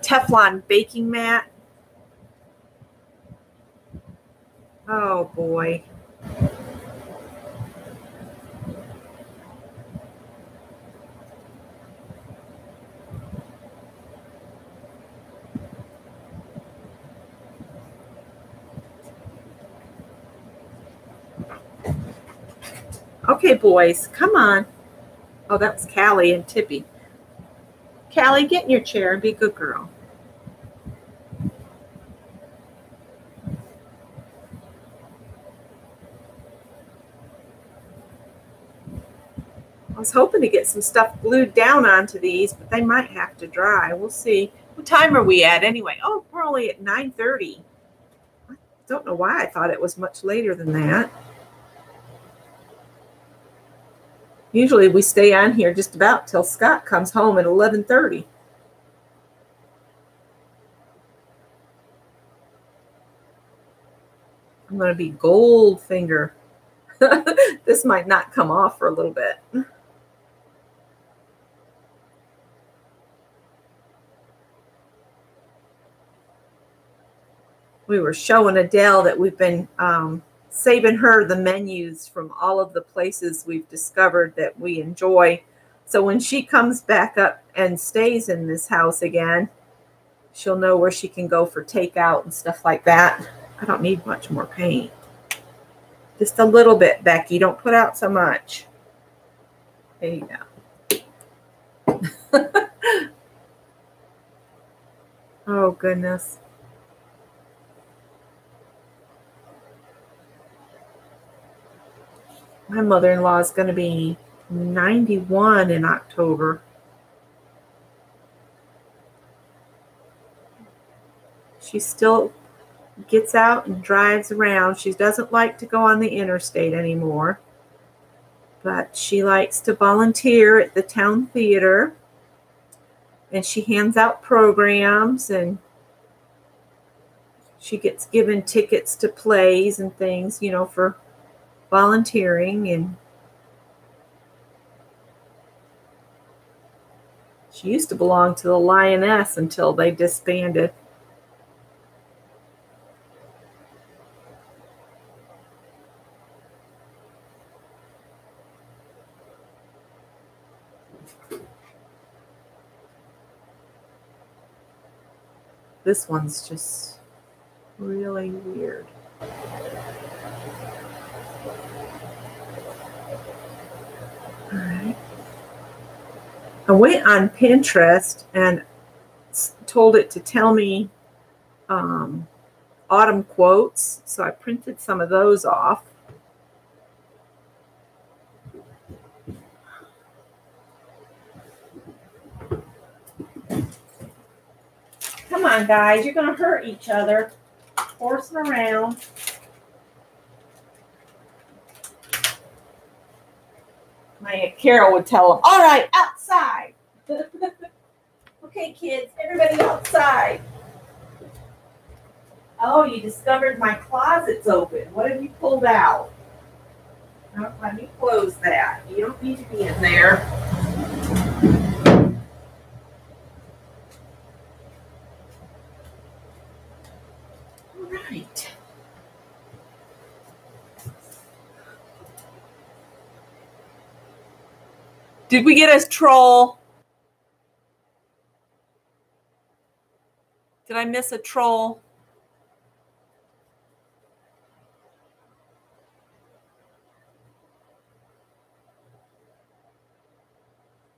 A: Teflon baking mat. Oh boy. Okay, boys, come on. Oh, that was Callie and Tippy. Callie, get in your chair and be a good girl. I was hoping to get some stuff glued down onto these, but they might have to dry. We'll see. What time are we at anyway? Oh, we're only at 9:30. Don't know why I thought it was much later than that. Usually we stay on here just about till Scott comes home at 11:30. I'm going to be Goldfinger. This might not come off for a little bit. We were showing Adele that we've been saving her the menus from all of the places we've discovered that we enjoy. So when she comes back up and stays in this house again, she'll know where she can go for takeout and stuff like that. I don't need much more paint. Just a little bit, Becky. Don't put out so much. There you go. Oh, goodness. My mother-in-law is going to be 91 in October. She still gets out and drives around. She doesn't like to go on the interstate anymore, but she likes to volunteer at the town theater, and she hands out programs, and she gets given tickets to plays and things, you know, for volunteering. And she used to belong to the Lioness until they disbanded. This one's just really weird. All right. I went on Pinterest and told it to tell me autumn quotes, so I printed some of those off. Come on, guys, you're going to hurt each other. Forcing around. My Carol would tell them, all right, outside. Okay, kids, everybody outside. Oh, you discovered my closet's open. What have you pulled out? Oh, let me close that. You don't need to be in there. All right. Did we get a troll? Did I miss a troll?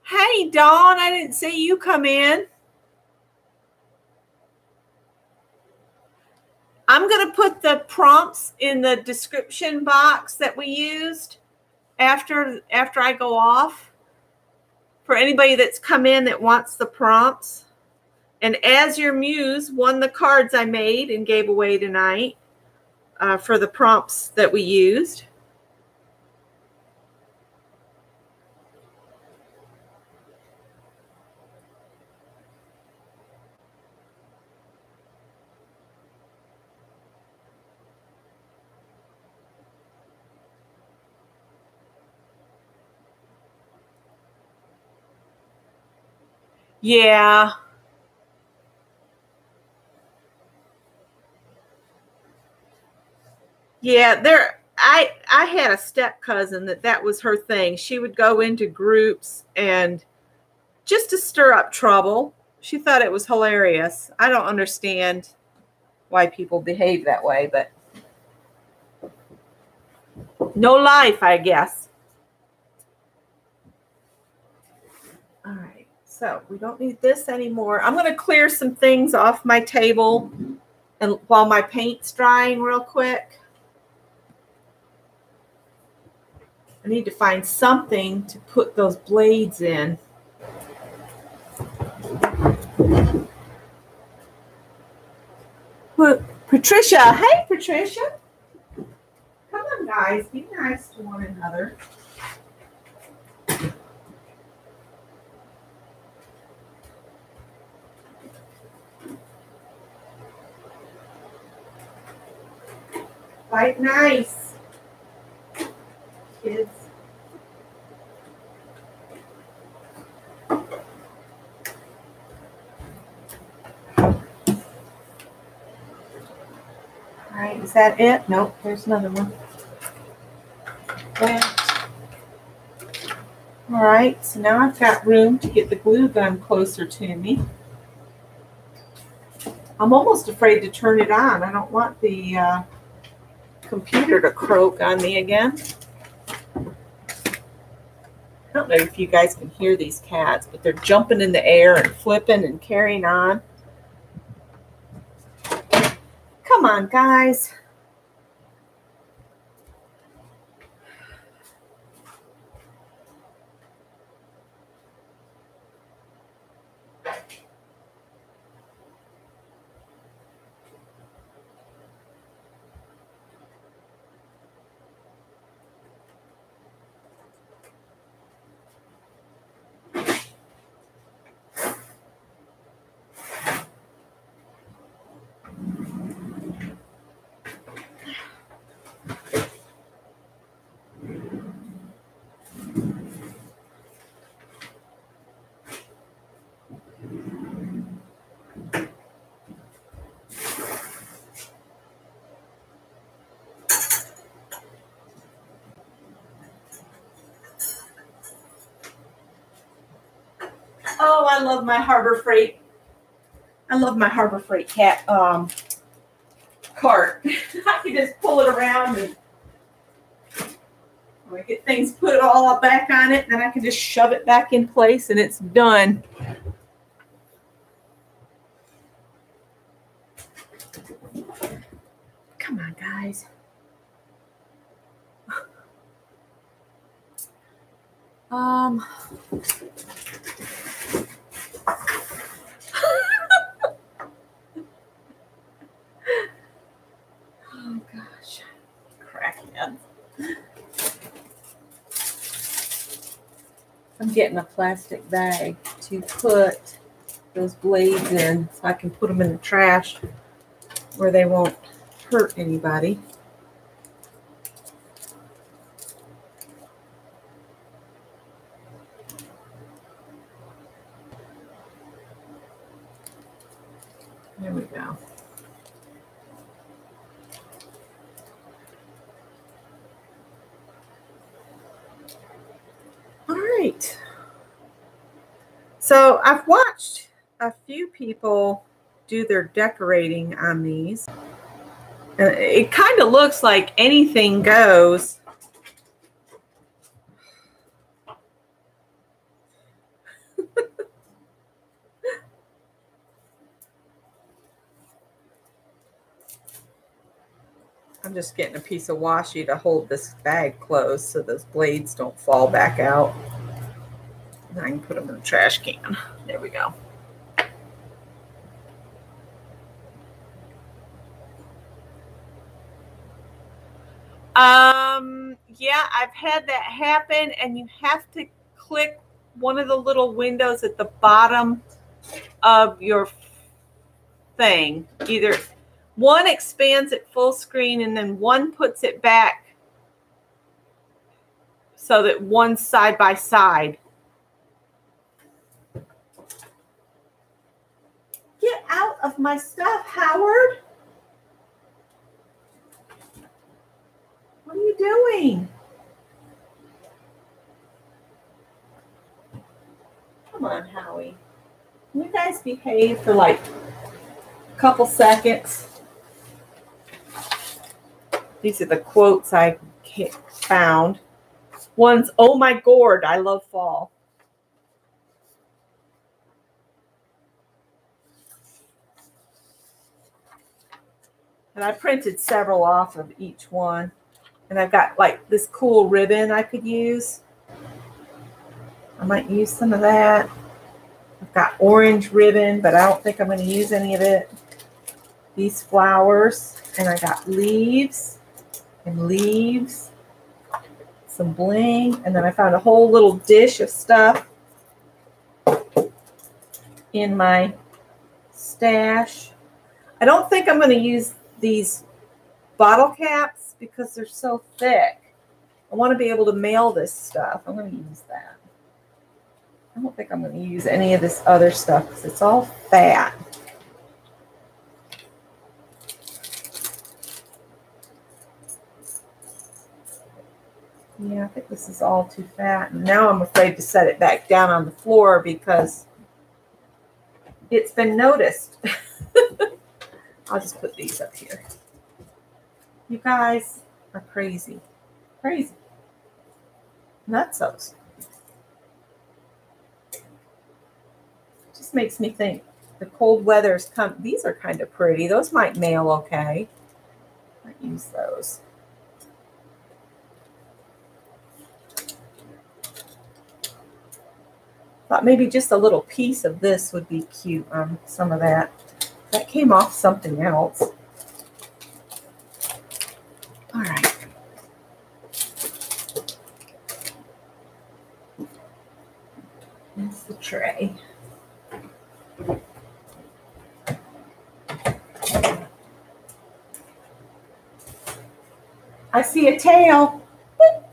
A: Hey, Dawn, I didn't see you come in. I'm going to put the prompts in the description box that we used after I go off for anybody that's come in that wants the prompts. And Azuremuse won the cards I made and gave away tonight for the prompts that we used. Yeah. Yeah, I had a step cousin that was her thing. She would go into groups and just to stir up trouble. She thought it was hilarious. I don't understand why people behave that way, but no life, I guess. All right, so we don't need this anymore. I'm going to clear some things off my table and while my paint's drying real quick. I need to find something to put those blades in. Patricia. Hey, Patricia. Come on, guys. Be nice to one another. Fight nice, kids. All right, is that it? Nope, there's another one. All right, so now I've got room to get the glue gun closer to me. I'm almost afraid to turn it on. I don't want the computer to croak on me again. I don't know if you guys can hear these cats, but they're jumping in the air and flipping and carrying on. Come on, guys. Oh, I love my Harbor Freight. I love my Harbor Freight cat cart. I can just pull it around and I get things put all back on it, and then I can just shove it back in place and it's done. Come on, guys. Oh gosh, crackhead. I'm getting a plastic bag to put those blades in so I can put them in the trash where they won't hurt anybody. There we go. All right. So I've watched a few people do their decorating on these. And it kind of looks like anything goes. I'm just getting a piece of washi to hold this bag closed so those blades don't fall back out. And I can put them in the trash can. There we go. Yeah, I've had that happen, and you have to click one of the little windows at the bottom of your thing. Either one expands it full screen and then one puts it back so that one's side by side. Get out of my stuff, Howard. What are you doing? Come on, Howie. Can you guys behave for like a couple seconds? These are the quotes I found. One's, oh my gourd, I love fall. And I printed several off of each one. And I've got like this cool ribbon I could use. I might use some of that. I've got orange ribbon, but I don't think I'm going to use any of it. these flowers, and I got leaves and leaves, some bling, and then I found a whole little dish of stuff in my stash. I don't think I'm going to use these bottle caps because they're so thick. I want to be able to mail this stuff. I'm going to use that. I don't think I'm going to use any of this other stuff because it's all fat. Yeah, I think this is all too fat. And now I'm afraid to set it back down on the floor because it's been noticed. I'll just put these up here. You guys are crazy. Crazy. Nutsos. Just makes me think the cold weather's come. These are kind of pretty. Those might mail okay. I might use those. Thought maybe just a little piece of this would be cute on some of that. That came off something else. All right. That's the tray. I see a tail. That's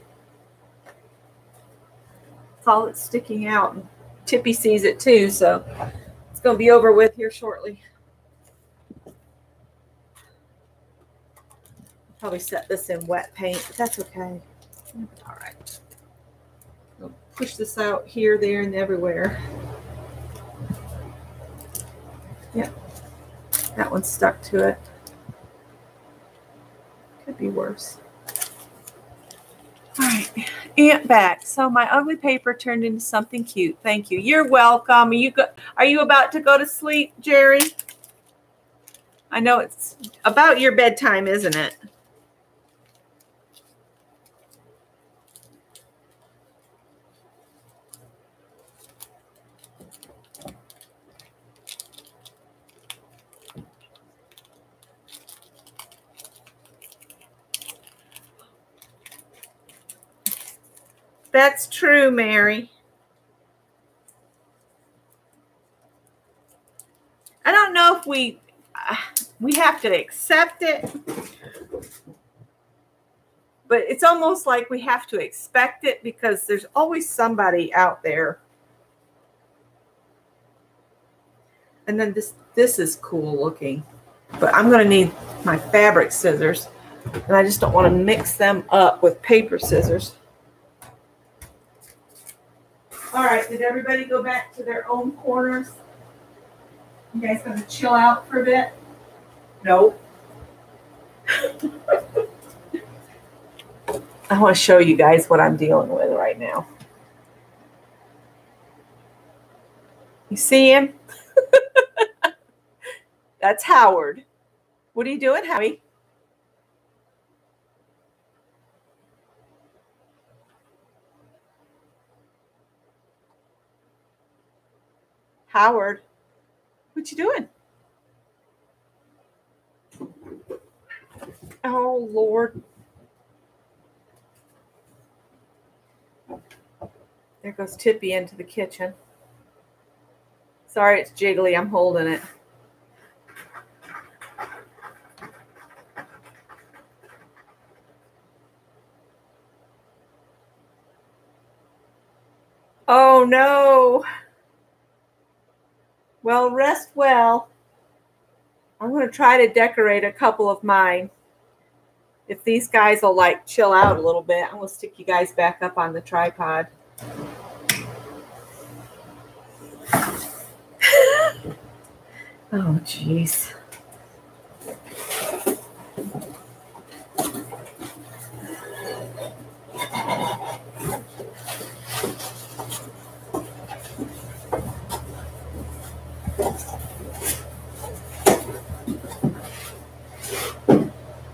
A: all that's sticking out. And Tippy sees it too, so it's going to be over with here shortly. Probably set this in wet paint, but that's okay. All right. I'll push this out here, there, and everywhere. Yep. That one's stuck to it. Could be worse. All right. Aunt back. So my ugly paper turned into something cute. Thank you. You're welcome. Are you about to go to sleep, Jerry? I know it's about your bedtime, isn't it? That's true, Mary. I don't know if we have to accept it, but it's almost like we have to expect it because there's always somebody out there. And then this is cool looking, but I'm going to need my fabric scissors, and I just don't want to mix them up with paper scissors. All right, did everybody go back to their own corners? You guys going to chill out for a bit? Nope. I want to show you guys what I'm dealing with right now. You see him? That's Howard. What are you doing, Howie? Howard, what you doing? Oh, Lord. There goes Tippy into the kitchen. Sorry, it's jiggly. I'm holding it. Oh, no. Well, rest well. I'm going to try to decorate a couple of mine. If these guys will like chill out a little bit, I'm going to stick you guys back up on the tripod. Oh, jeez.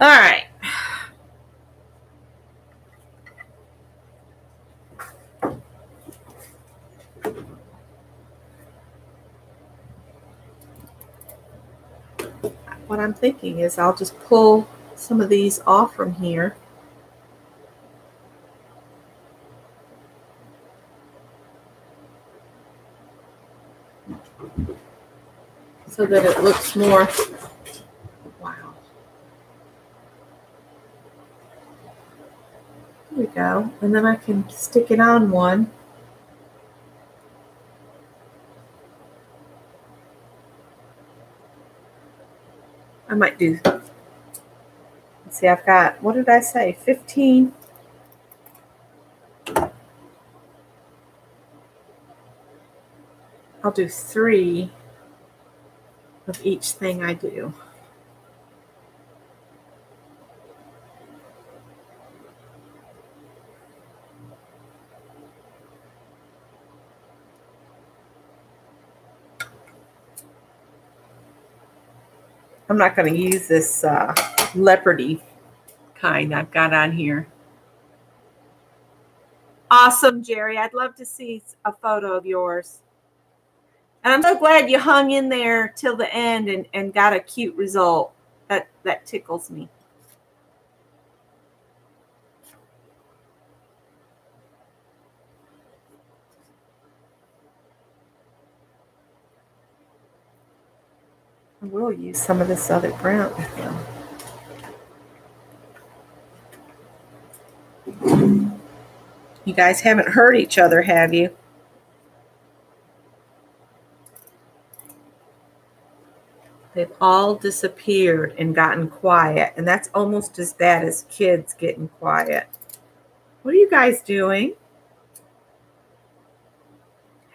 A: All right. What I'm I'm thinking is I'll just pull some of these off from here. So that it looks more, wow. There we go. And then I can stick it on one. I might do, let's see, I've got, what did I say, 15. I'll do 3 of each thing I do. I'm not going to use this leopardy kind I've got on here. Awesome, Jerry. I'd love to see a photo of yours. And I'm so glad you hung in there till the end and got a cute result. That tickles me. I will use some of this other brown. You guys haven't heard each other, have you? They've all disappeared and gotten quiet, and that's almost as bad as kids getting quiet. What are you guys doing?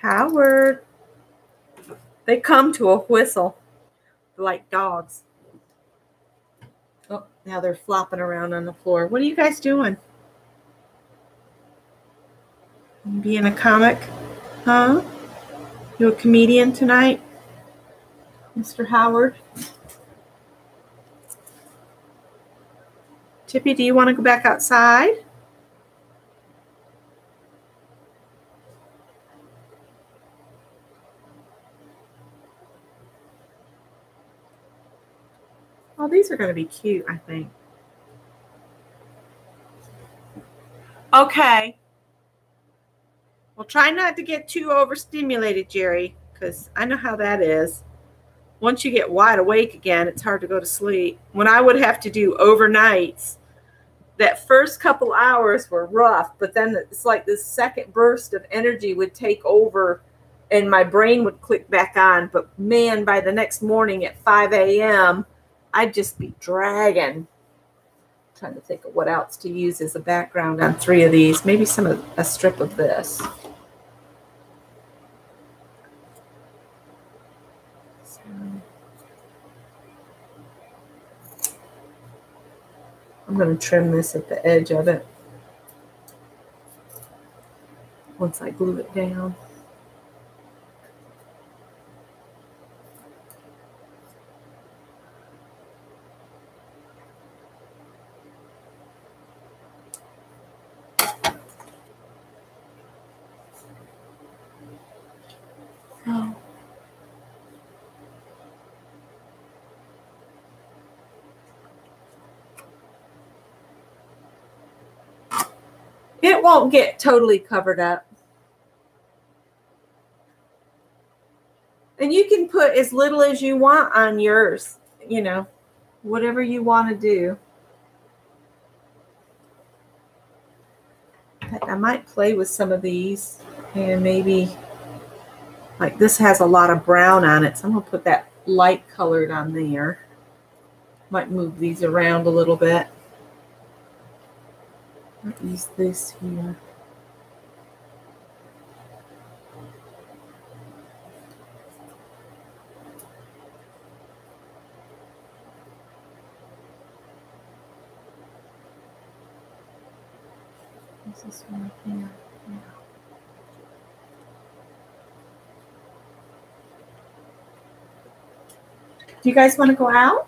A: Howard. They come to a whistle. They're like dogs. Oh, now they're flopping around on the floor. What are you guys doing? Being a comic? Huh? You a comedian tonight, Mr. Howard? Tippy, do you want to go back outside? Oh, these are going to be cute, I think. Okay. Well, try not to get too overstimulated, Jerry, because I know how that is. Once you get wide awake again, it's hard to go to sleep. When I would have to do overnights, that first couple hours were rough, but then it's like this second burst of energy would take over and my brain would click back on. But man, by the next morning at 5 a.m., I'd just be dragging. I'm trying to think of what else to use as a background on 3 of these. Maybe a strip of this. I'm going to trim this at the edge of it once I glue it down. Oh. It won't get totally covered up. And you can put as little as you want on yours, you know, whatever you want to do. I might play with some of these and maybe, like this has a lot of brown on it, so I'm going to put that light colored on there. Might move these around a little bit. I'll use this here. This one here. Yeah. Do you guys want to go out?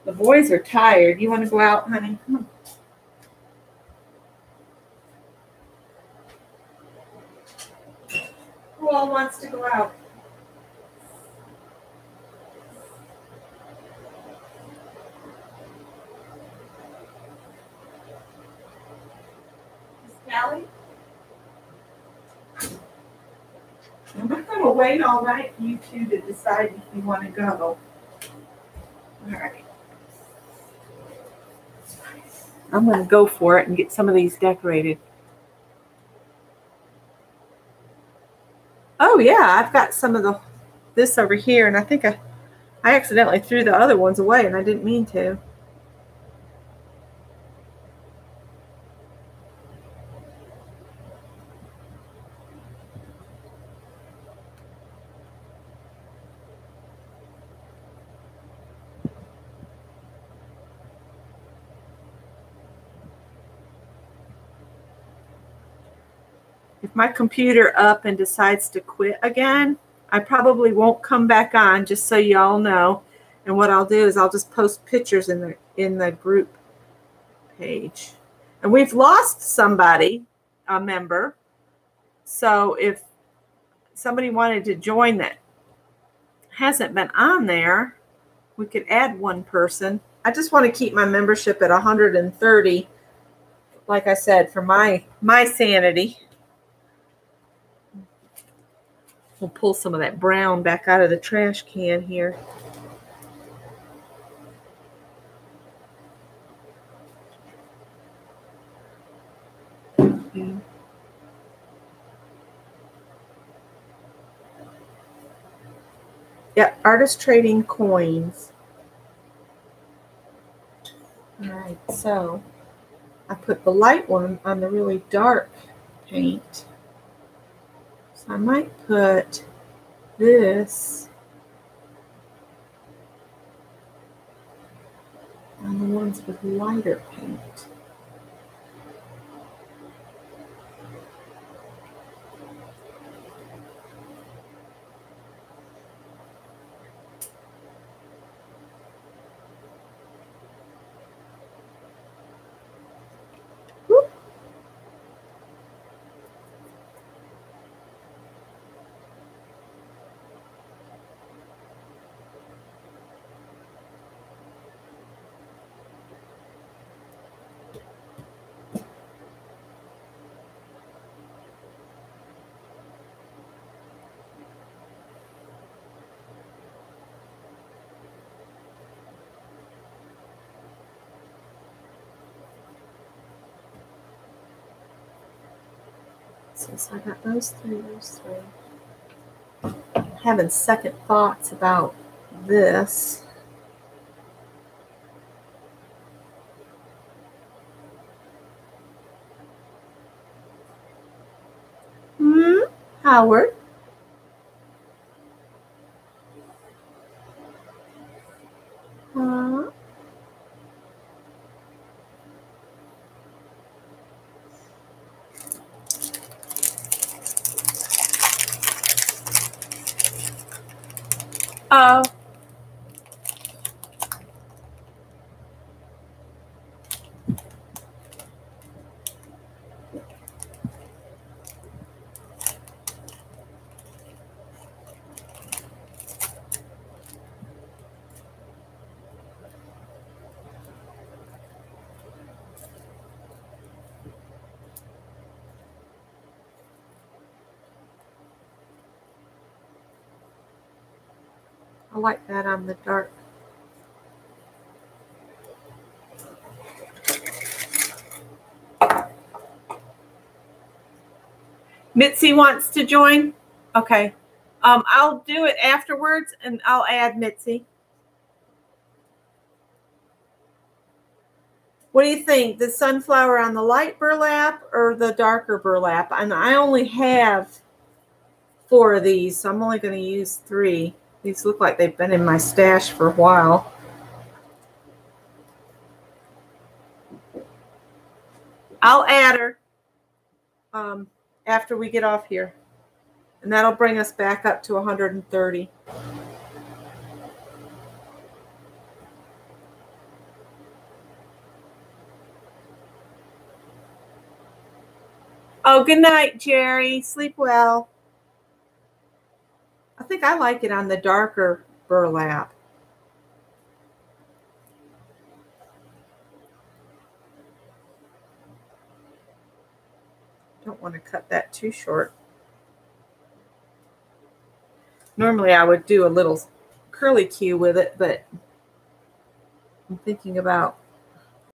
A: The boys are tired. You want to go out, honey? Come on. all wants to go out? Callie? I'm not going to wait all night for you two to decide if you want to go. All right. I'm going to go for it and get some of these decorated. Oh yeah, I've got some of this over here, and I think I accidentally threw the other ones away, and I didn't mean to. If my computer up and decides to quit again, I probably won't come back on, just so y'all know. And what I'll do is I'll just post pictures in the group page. And we've lost somebody, a member. So if somebody wanted to join that hasn't been on there, we could add one person. I just want to keep my membership at 130, like I said, for my sanity. We'll pull some of that brown back out of the trash can here. Okay. Yeah, artist trading coins. All right, so I put the light one on the really dark paint. So I might put this on the ones with lighter paint. Whoop. So I got those three. Having second thoughts about this. Howard? Oh. I like that on the dark. Mitzi wants to join? Okay. I'll do it afterwards, and I'll add Mitzi. What do you think? The sunflower on the light burlap or the darker burlap? And I only have 4 of these, so I'm only going to use 3. These look like they've been in my stash for a while. I'll add her after we get off here. And that'll bring us back up to 130. Oh, good night, Jerry. Sleep well. think I like it on the darker burlap. Don't want to cut that too short. Normally I would do a little curly Q with it, but I'm thinking about